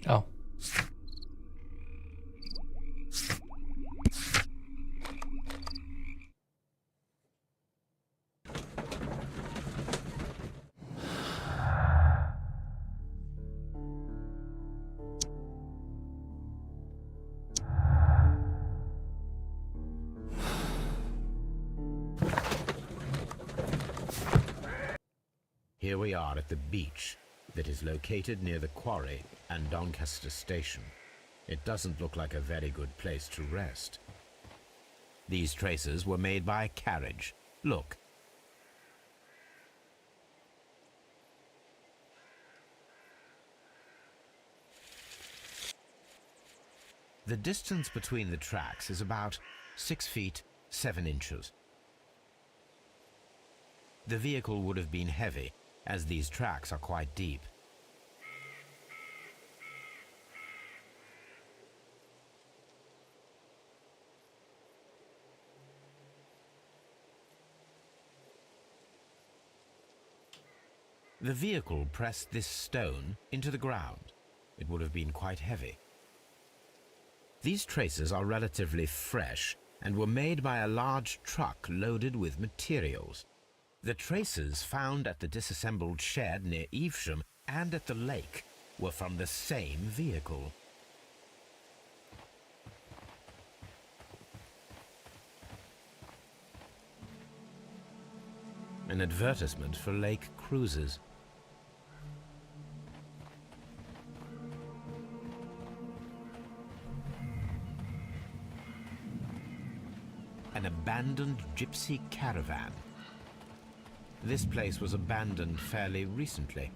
Oh. Here we are at the beach that is located near the quarry and Doncaster Station. It doesn't look like a very good place to rest. These traces were made by a carriage. Look. The distance between the tracks is about 6 feet 7 inches. The vehicle would have been heavy, as these tracks are quite deep. The vehicle pressed this stone into the ground. It would have been quite heavy. These traces are relatively fresh and were made by a large truck loaded with materials. The traces found at the disassembled shed near Evesham and at the lake were from the same vehicle. An advertisement for lake cruises. An abandoned gypsy caravan. This place was abandoned fairly recently.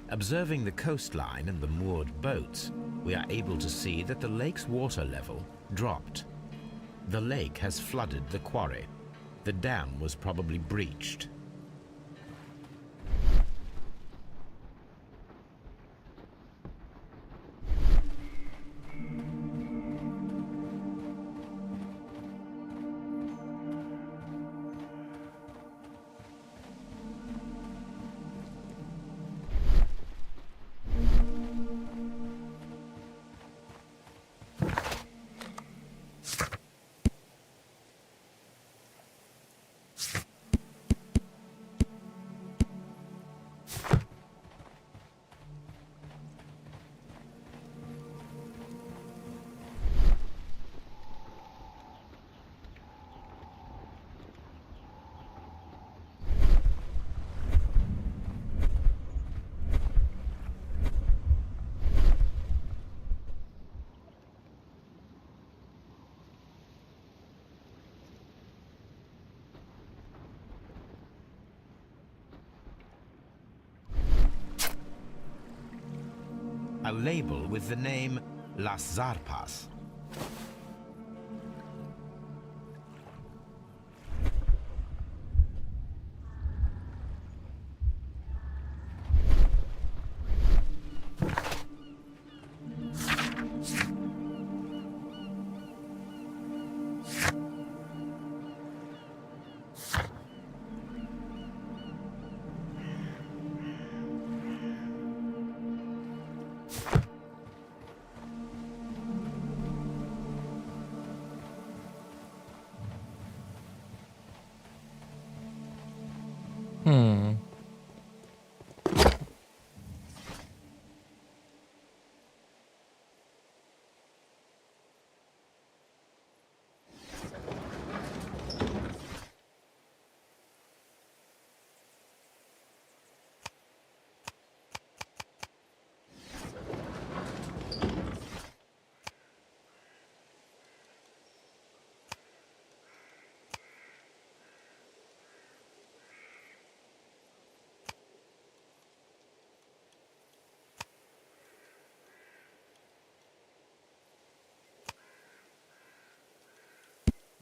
Observing the coastline and the moored boats, we are able to see that the lake's water level dropped. The lake has flooded the quarry. The dam was probably breached. A label with the name Las Zarpas.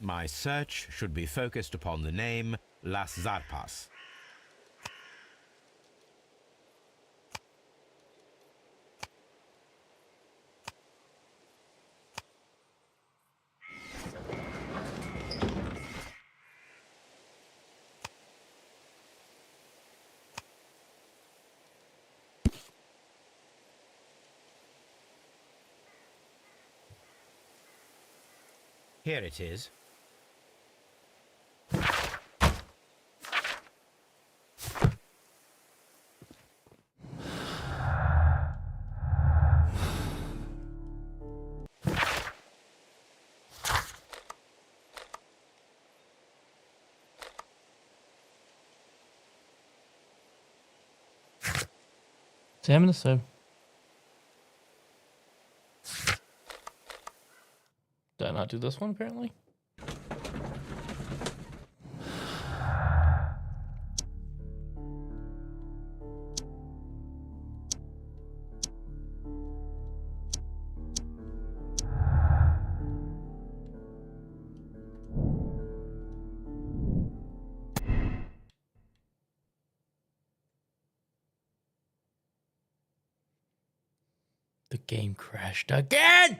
My search should be focused upon the name Las Zarpas. Here it is. Same in the same. Did I not do this one apparently? The game crashed again!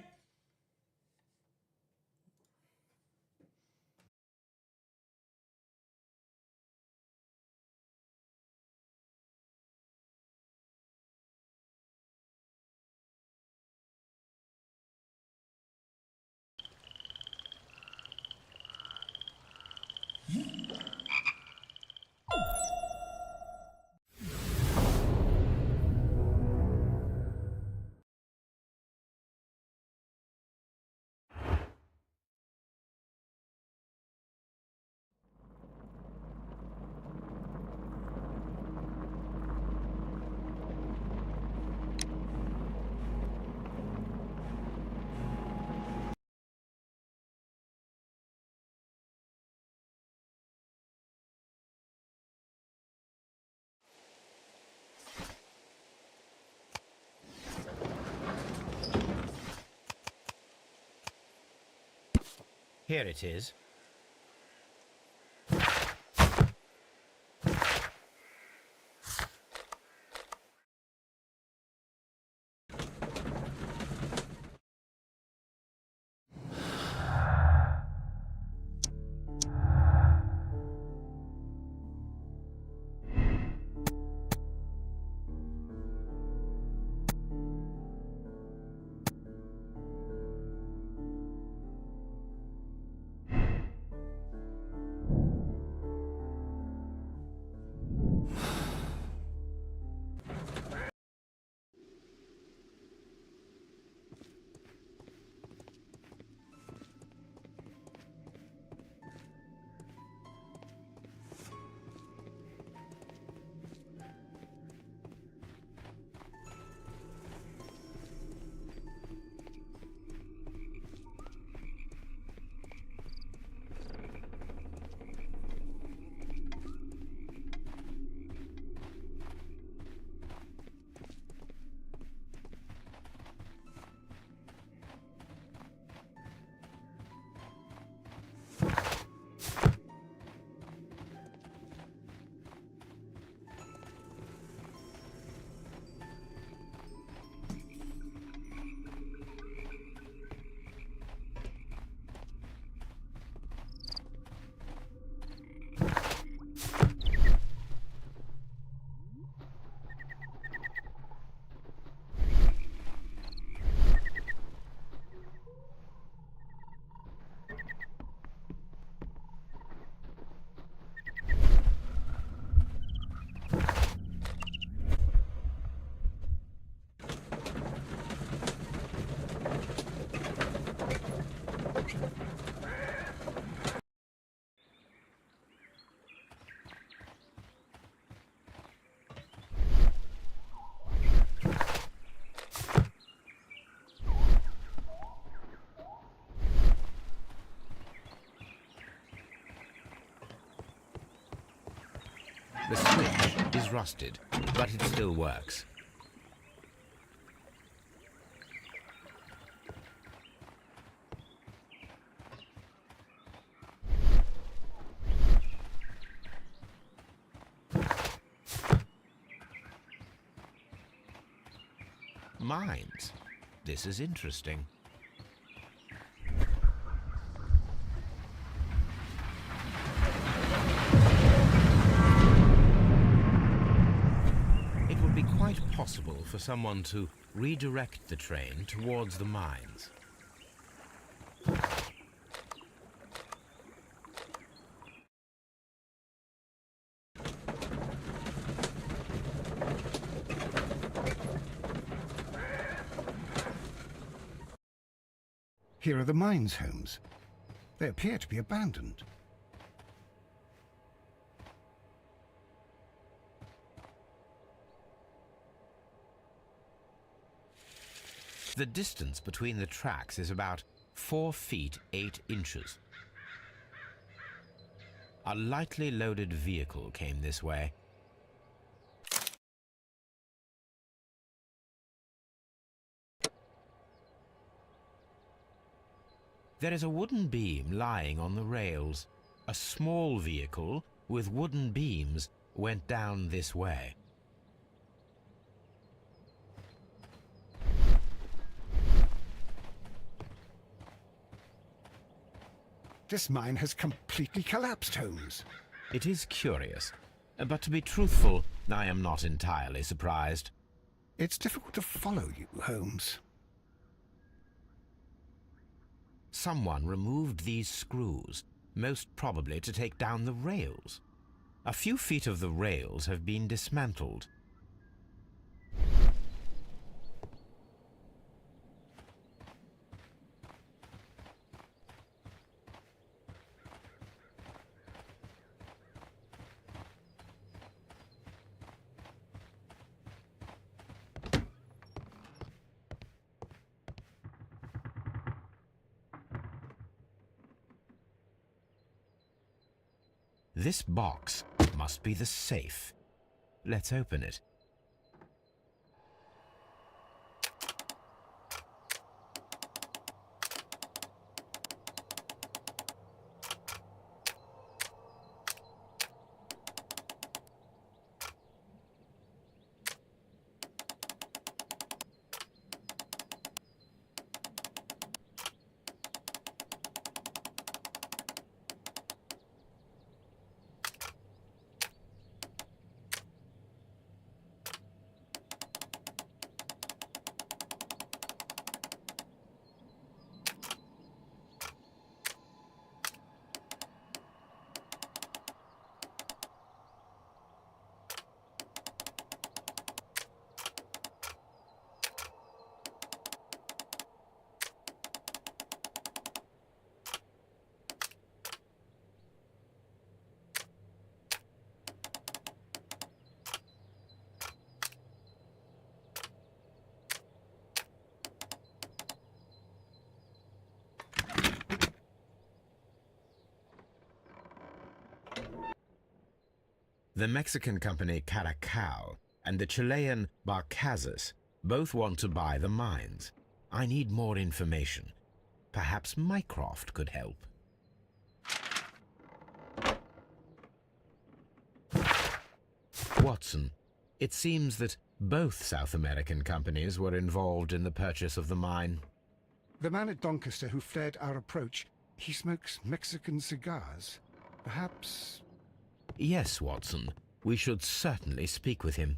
Here it is. The switch is rusted, but it still works. mines. This is interesting. It would be quite possible for someone to redirect the train towards the mines. Here are the mines, Holmes. They appear to be abandoned. The distance between the tracks is about 4 feet 8 inches. A lightly loaded vehicle came this way. There is a wooden beam lying on the rails. A small vehicle with wooden beams went down this way. This mine has completely collapsed, Holmes. It is curious, but to be truthful, I am not entirely surprised. It's difficult to follow you, Holmes. Someone removed these screws, most probably to take down the rails. A few feet of the rails have been dismantled. This box must be the safe. Let's open it. The Mexican company Caracao and the Chilean Barcazas both want to buy the mines. I need more information. Perhaps Mycroft could help. Watson, it seems that both South American companies were involved in the purchase of the mine. The man at Doncaster who flared our approach, he smokes Mexican cigars. Perhaps... Yes, Watson. We should certainly speak with him.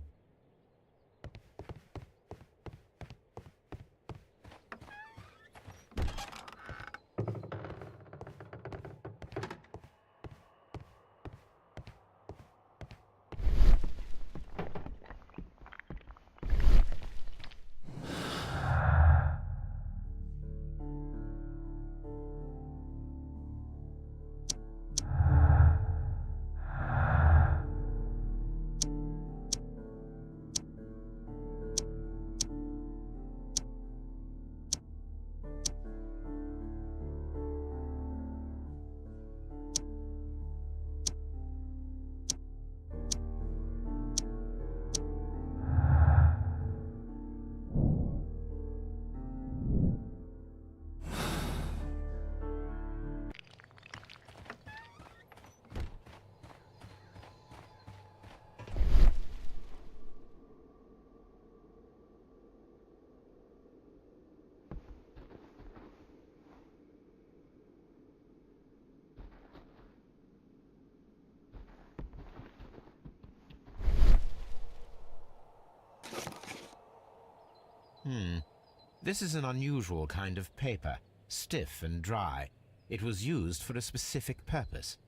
This is an unusual kind of paper, stiff and dry. It was used for a specific purpose.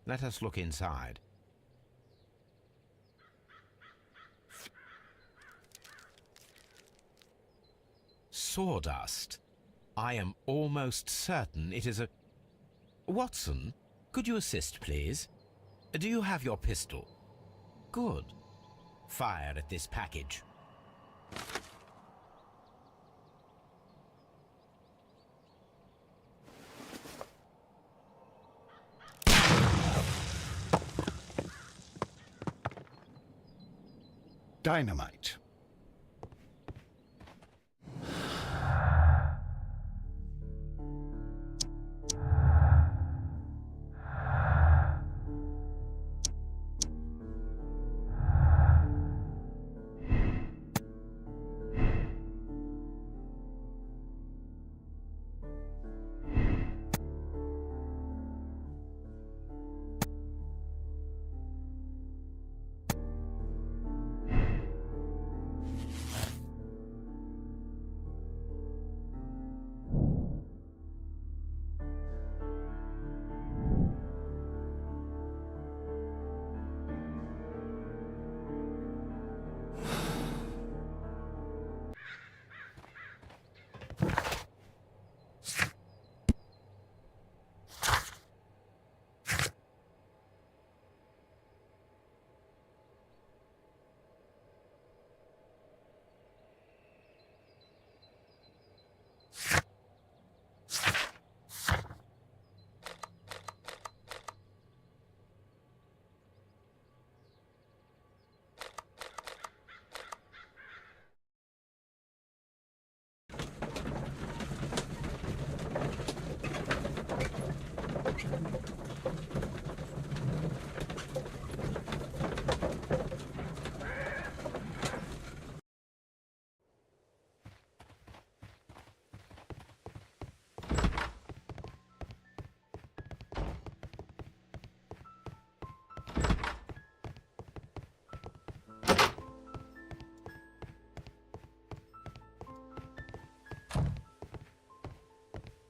Let us look inside. Sawdust. I am almost certain it is a... Watson, could you assist, please? Do you have your pistol? Good. Fire at this package. Dynamite.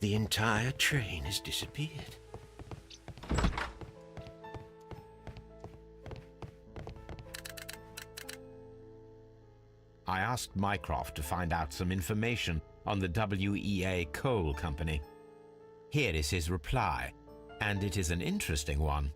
The entire train has disappeared. I asked Mycroft to find out some information on the WEA Coal Company. Here is his reply, and it is an interesting one.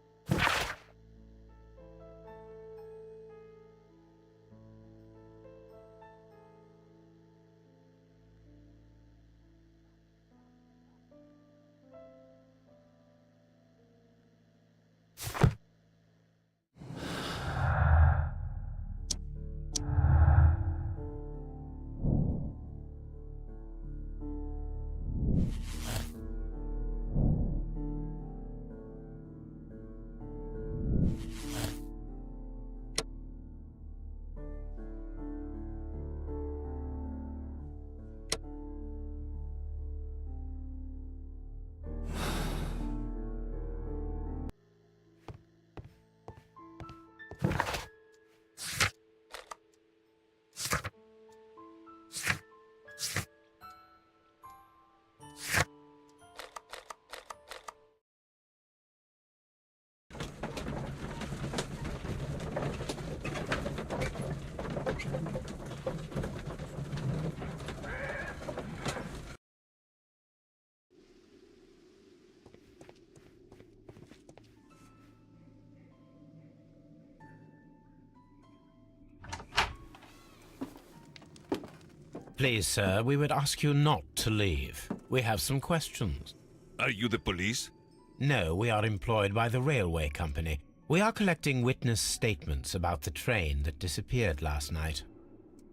Please, sir, we would ask you not to leave. We have some questions. Are you the police? No, we are employed by the railway company. We are collecting witness statements about the train that disappeared last night.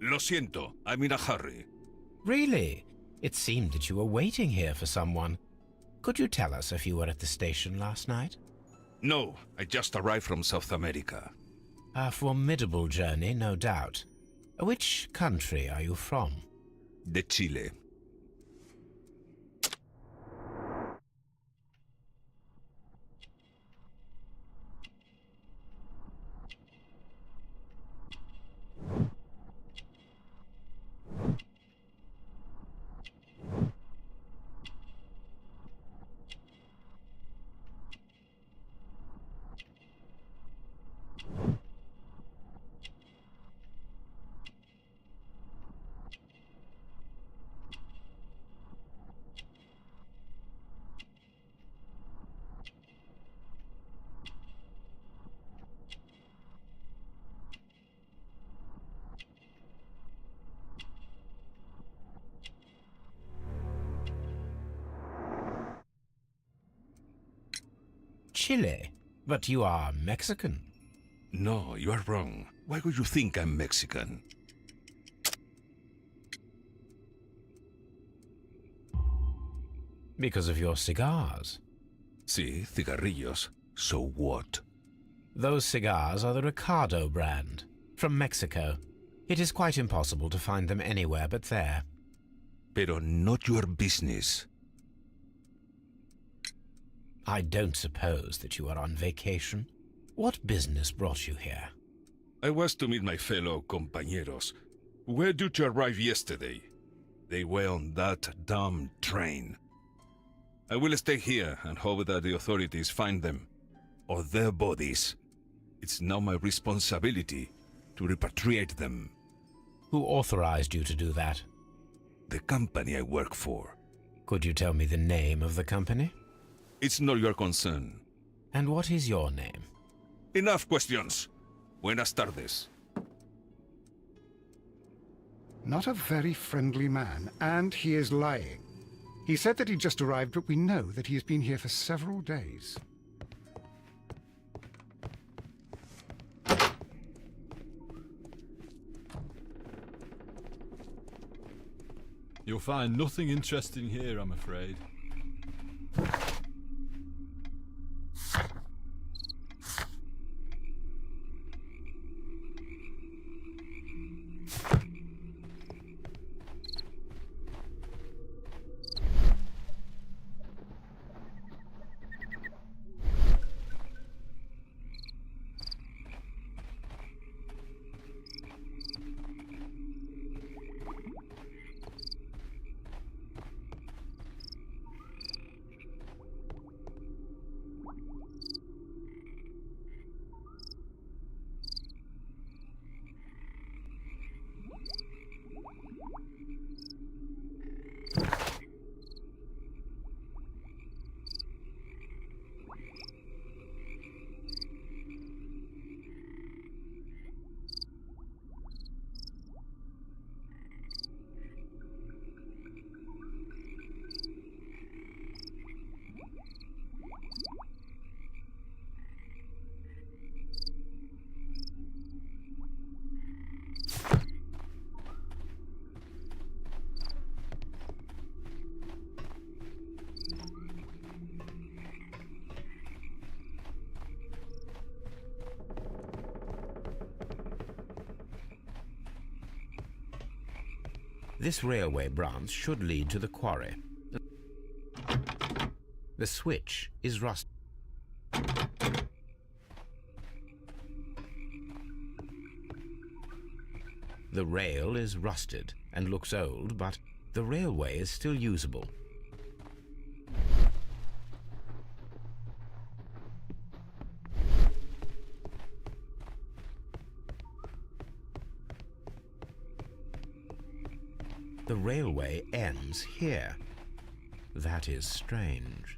Lo siento, I'm in a hurry. Really? It seemed that you were waiting here for someone. Could you tell us if you were at the station last night? No, I just arrived from South America. A formidable journey, no doubt. Which country are you from? De Chile. Chile, but you are Mexican. No, you are wrong. Why would you think I'm Mexican? Because of your cigars. Sí, cigarrillos. So what? Those cigars are the Ricardo brand, from Mexico. It is quite impossible to find them anywhere but there. Pero not your business. I don't suppose that you are on vacation. What business brought you here? I was to meet my fellow compañeros. Where did you arrive yesterday? They were on that damn train. I will stay here and hope that the authorities find them, or their bodies. It's now my responsibility to repatriate them. Who authorized you to do that? The company I work for. Could you tell me the name of the company? It's not your concern. And what is your name? Enough questions. Buenas tardes. Not a very friendly man, and he is lying. He said that he just arrived, but we know that he has been here for several days. You'll find nothing interesting here, I'm afraid. This railway branch should lead to the quarry. The switch is rusted. The rail is rusted and looks old, but the railway is still usable. The railway ends here. That is strange.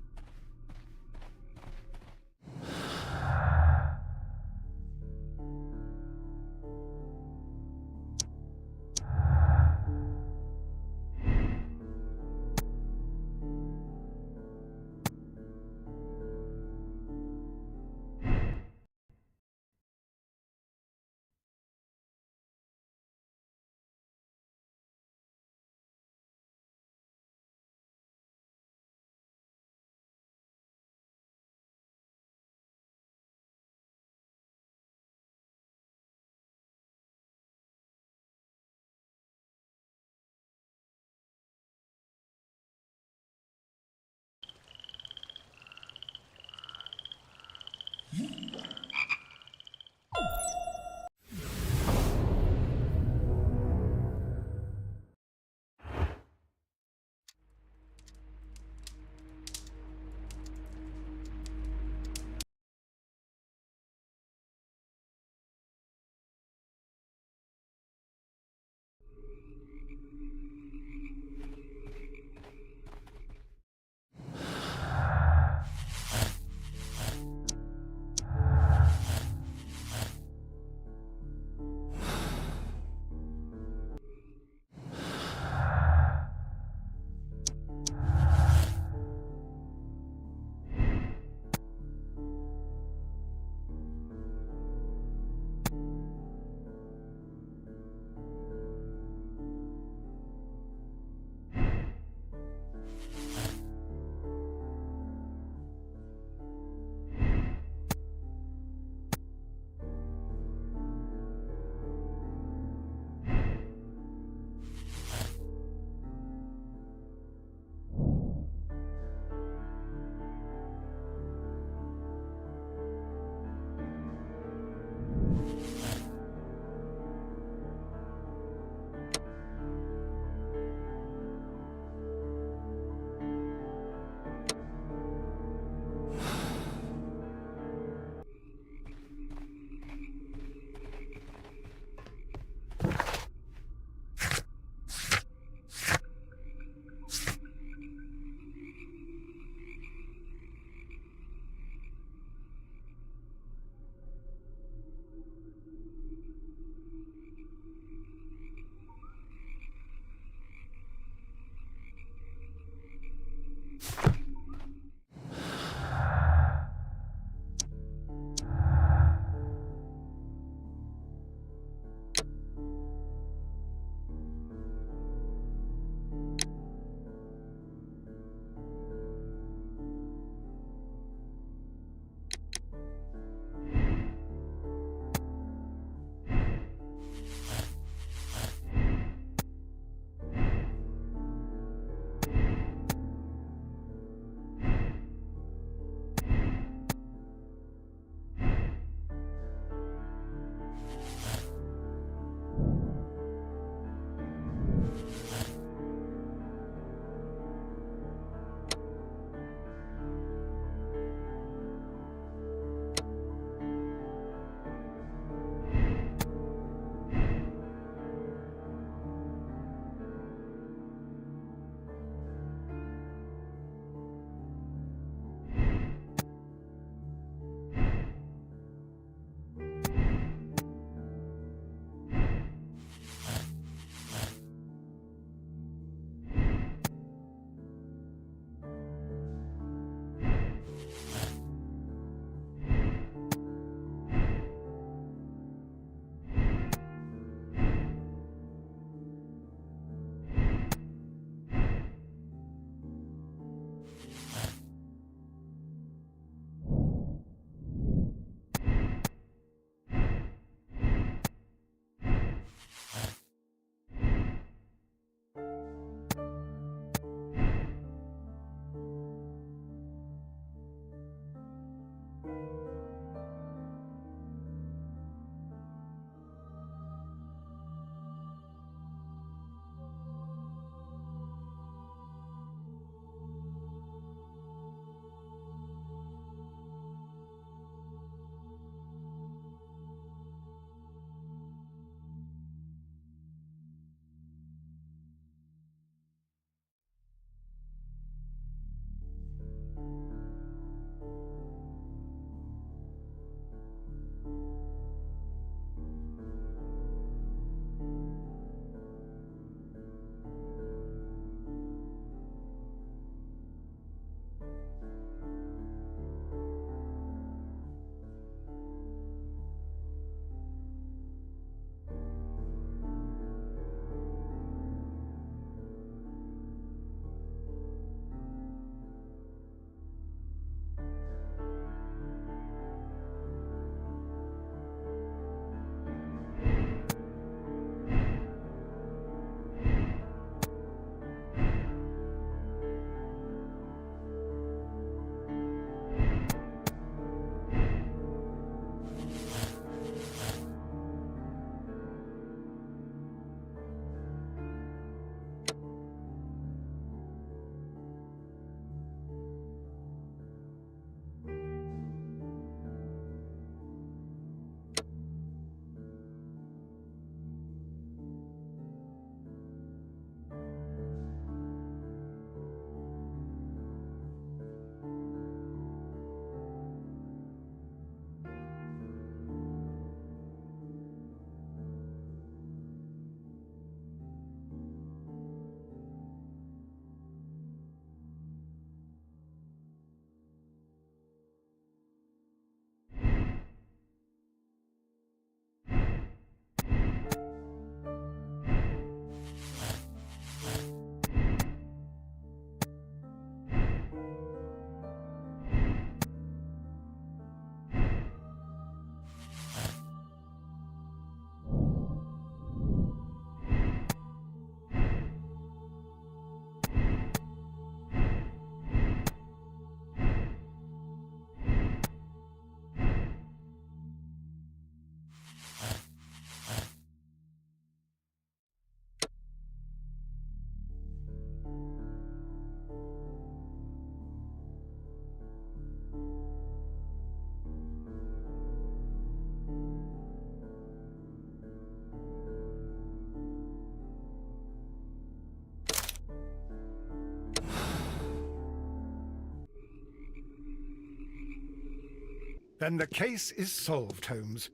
Then the case is solved, Holmes.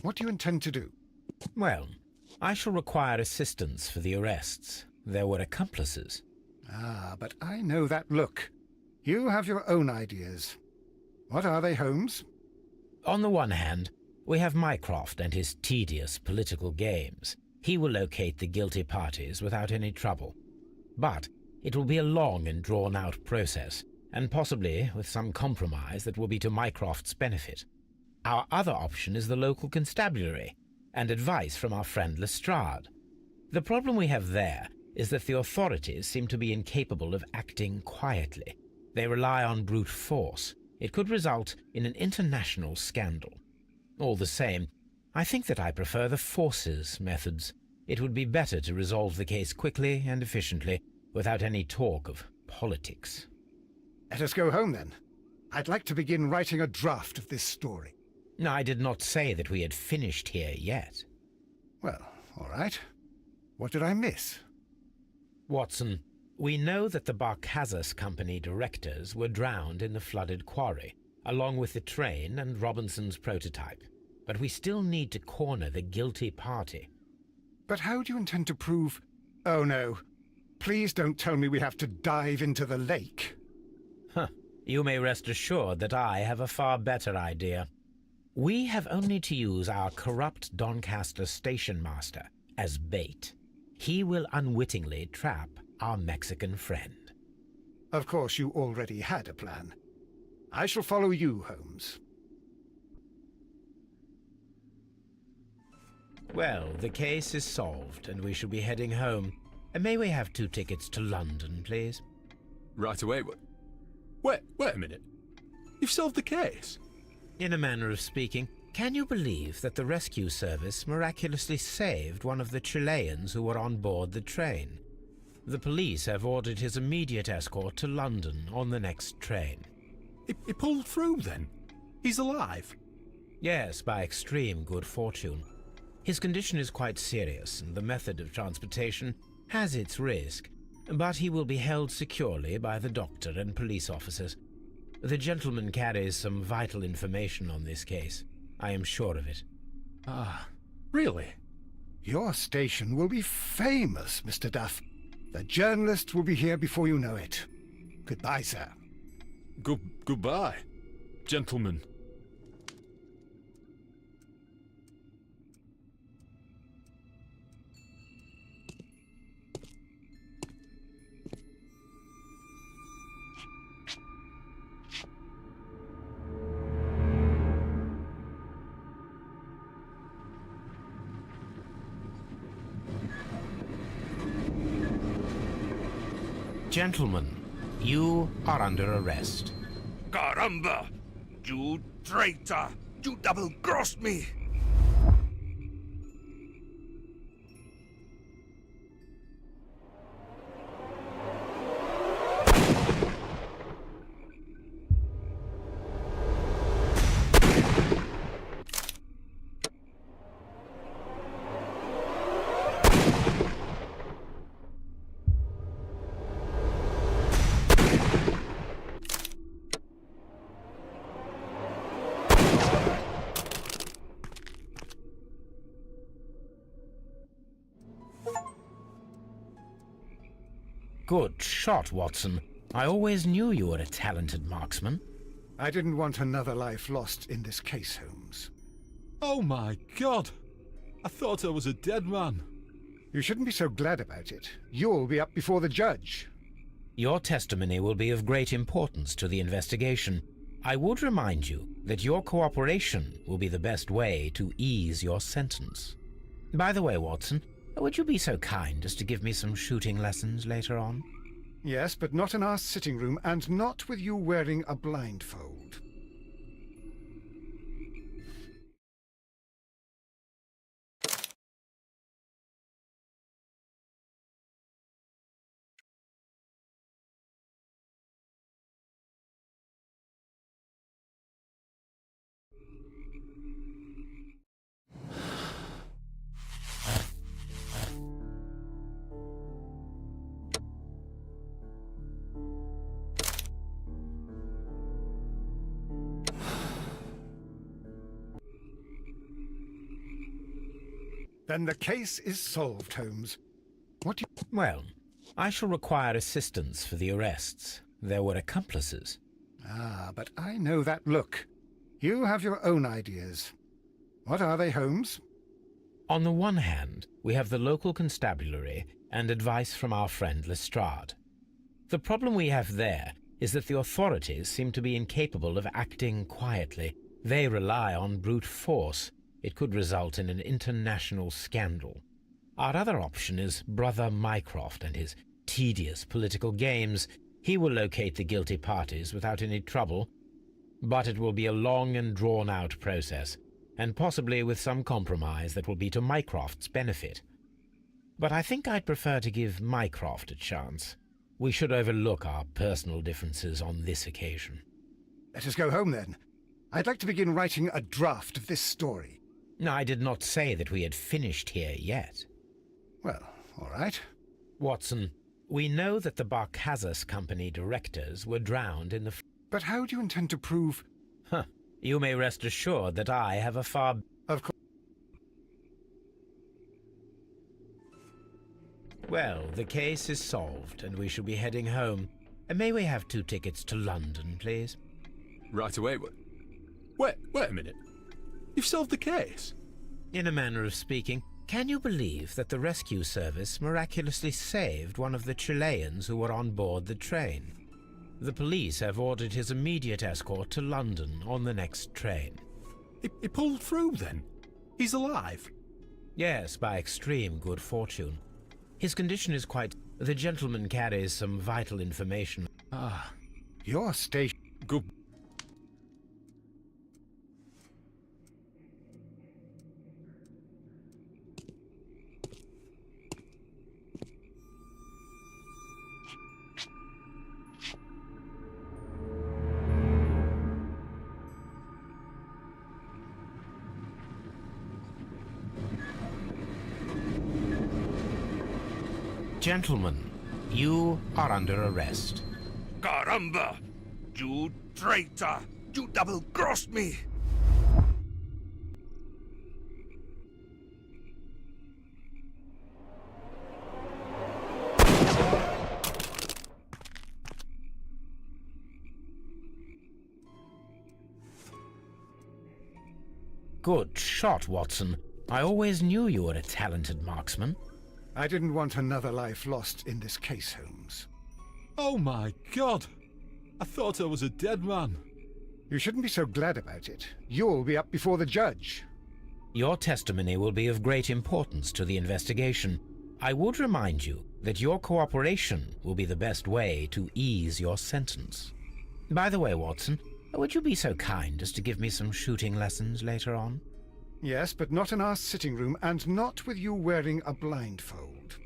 What do you intend to do? Well, I shall require assistance for the arrests. There were accomplices. Ah, but I know that look. You have your own ideas. What are they, Holmes? On the one hand, we have Mycroft and his tedious political games. He will locate the guilty parties without any trouble. But it will be a long and drawn-out process, and possibly with some compromise that will be to Mycroft's benefit. Our other option is the local constabulary, and advice from our friend Lestrade. The problem we have there is that the authorities seem to be incapable of acting quietly. They rely on brute force. It could result in an international scandal. All the same, I think that I prefer the forces methods. It would be better to resolve the case quickly and efficiently, without any talk of politics. Let us go home, then. I'd like to begin writing a draft of this story. I did not say that we had finished here yet. Well, all right. What did I miss? Watson, we know that the Barkazas Company directors were drowned in the flooded quarry, along with the train and Robinson's prototype. But we still need to corner the guilty party. But how do you intend to prove... Oh, no. Please don't tell me we have to dive into the lake. You may rest assured that I have a far better idea. We have only to use our corrupt Doncaster station master as bait. He will unwittingly trap our Mexican friend. Of course, you already had a plan. I shall follow you, Holmes. Well, the case is solved, and we shall be heading home. May we have 2 tickets to London, please? Right away. Wait a minute. You've solved the case? In a manner of speaking, can you believe that the rescue service miraculously saved one of the Chileans who were on board the train? The police have ordered his immediate escort to London on the next train. He pulled through, then? He's alive? Yes, by extreme good fortune. His condition is quite serious, and the method of transportation has its risk, but he will be held securely by the doctor and police officers. The gentleman carries some vital information on this case. I am sure of it. Ah, really? Your station will be famous, Mr. Duff. The journalists will be here before you know it. Goodbye, sir. Goodbye, gentlemen. Gentlemen, you are under arrest. Caramba! You traitor! You double-crossed me! Good shot, Watson. I always knew you were a talented marksman. I didn't want another life lost in this case, Holmes. Oh my God! I thought I was a dead man. You shouldn't be so glad about it. You'll be up before the judge. Your testimony will be of great importance to the investigation. I would remind you that your cooperation will be the best way to ease your sentence. By the way, Watson, would you be so kind as to give me some shooting lessons later on? Yes, but not in our sitting room, and not with you wearing a blindfold. Then the case is solved, Holmes. What do you... Well, I shall require assistance for the arrests. There were accomplices. Ah, but I know that look. You have your own ideas. What are they, Holmes? On the one hand, we have the local constabulary and advice from our friend Lestrade. The problem we have there is that the authorities seem to be incapable of acting quietly. They rely on brute force. It could result in an international scandal. Our other option is Brother Mycroft and his tedious political games. He will locate the guilty parties without any trouble, but it will be a long and drawn-out process, and possibly with some compromise that will be to Mycroft's benefit. But I think I'd prefer to give Mycroft a chance. We should overlook our personal differences on this occasion. Let us go home, then. I'd like to begin writing a draft of this story. I did not say that we had finished here yet. Well, all right. Watson, we know that the Barkazas Company directors were drowned in the... But how do you intend to prove... You may rest assured that I have a far... Of course... Well, the case is solved, and we shall be heading home. May we have 2 tickets to London, please? Right away. Wait a minute. You've solved the case? In a manner of speaking. Can you believe that the rescue service miraculously saved one of the Chileans who were on board the train? The police have ordered his immediate escort to London on the next train. He pulled through, then? He's alive? Yes, by extreme good fortune. His condition is quite... The gentleman carries some vital information. Ah, Your station... good. Gentlemen, you are under arrest. Caramba! You traitor! You double-crossed me! Good shot, Watson. I always knew you were a talented marksman. I didn't want another life lost in this case, Holmes. Oh my God! I thought I was a dead man. You shouldn't be so glad about it. You'll be up before the judge. Your testimony will be of great importance to the investigation. I would remind you that your cooperation will be the best way to ease your sentence. By the way, Watson, would you be so kind as to give me some shooting lessons later on? Yes, but not in our sitting room, and not with you wearing a blindfold.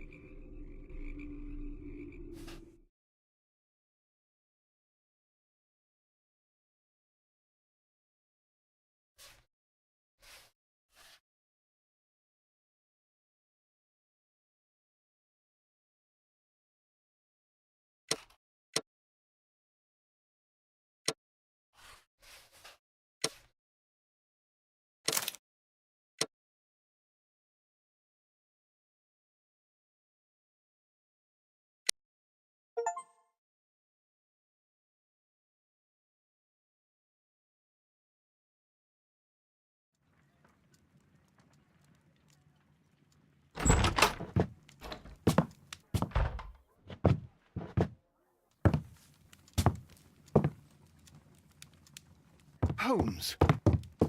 Holmes,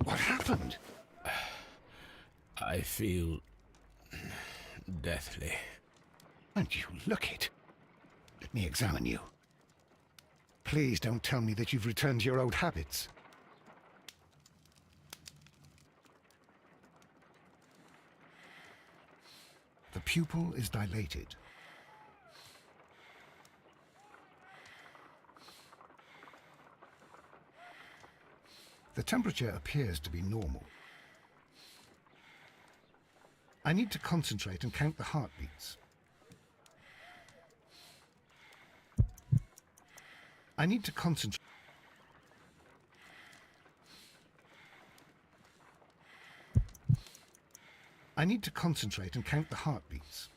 what happened? I feel... deathly. And you look it. Let me examine you. Please don't tell me that you've returned to your old habits. The pupil is dilated. The temperature appears to be normal. I need to concentrate and count the heartbeats. I need to concentrate. I need to concentrate and count the heartbeats.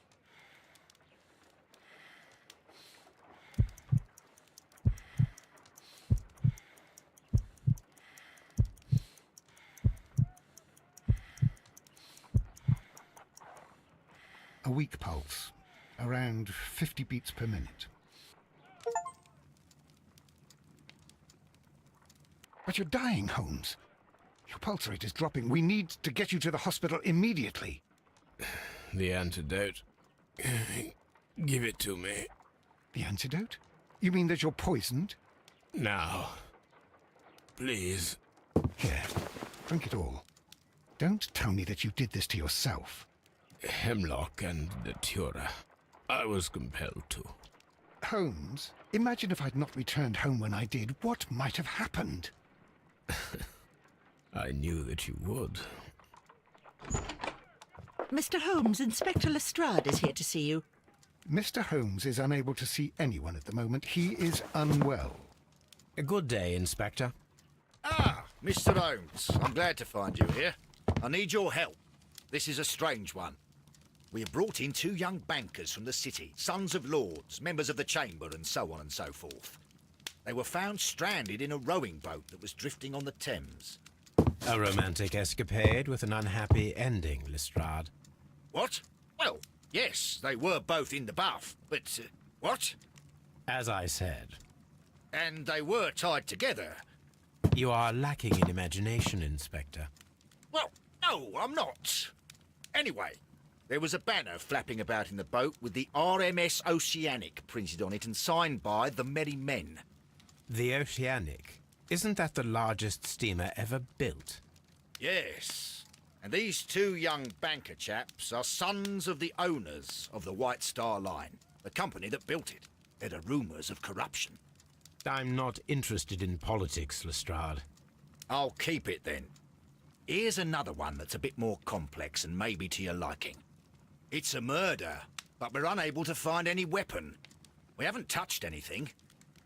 A weak pulse, around 50 beats per minute. But you're dying, Holmes. Your pulse rate is dropping. We need to get you to the hospital immediately. The antidote. Give it to me. The antidote? You mean that you're poisoned? Now. Please. Here, drink it all. Don't tell me that you did this to yourself. Hemlock and Datura. I was compelled to. Holmes, imagine if I'd not returned home when I did. What might have happened? I knew that you would. Mr. Holmes, Inspector Lestrade is here to see you. Mr. Holmes is unable to see anyone at the moment. He is unwell. A good day, Inspector. Ah, Mr. Holmes, I'm glad to find you here. I need your help. This is a strange one. We have brought in 2 young bankers from the city, sons of lords, members of the Chamber, and so on and so forth. They were found stranded in a rowing boat that was drifting on the Thames. A romantic escapade with an unhappy ending, Lestrade. What? Well, yes, they were both in the bath, but... what? As I said, And they were tied together. you are lacking in imagination, Inspector. Well, no, I'm not. Anyway, there was a banner flapping about in the boat with the RMS Oceanic printed on it and signed by the Merry Men. The Oceanic. Isn't that the largest steamer ever built? Yes. And these 2 young banker chaps are sons of the owners of the White Star Line, the company that built it. There are rumours of corruption. I'm not interested in politics, Lestrade. I'll keep it then. Here's another one that's a bit more complex and maybe to your liking. It's a murder, but we're unable to find any weapon. We haven't touched anything.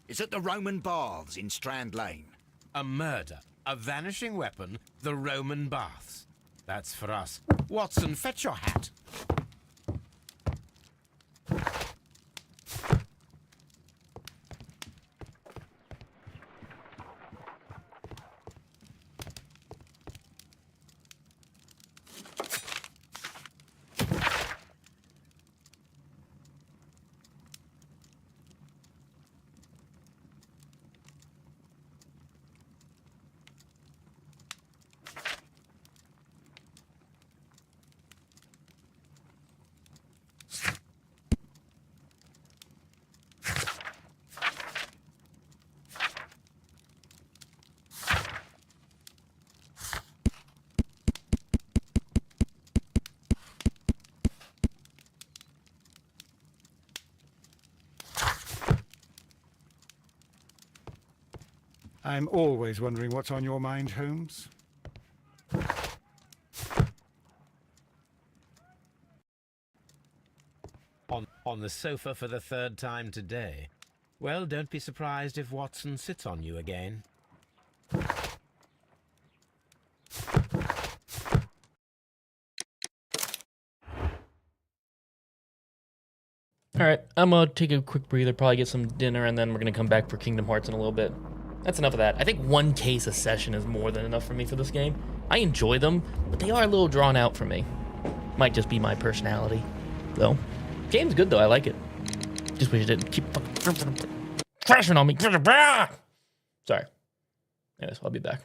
It's at the Roman Baths in Strand Lane. A murder, a vanishing weapon, the Roman baths. That's for us. Watson, fetch your hat. I'm always wondering what's on your mind, Holmes. On the sofa for the 3rd time today. Well, don't be surprised if Watson sits on you again. Alright, I'm gonna take a quick breather, probably get some dinner, and then we're gonna come back for Kingdom Hearts in a little bit. That's enough of that. I think 1 case a session is more than enough for me for this game. I enjoy them, but they are a little drawn out for me. Might just be my personality, though. Game's good though, I like it. Just wish it didn't keep fucking crashing on me. Sorry. Anyways, I'll be back.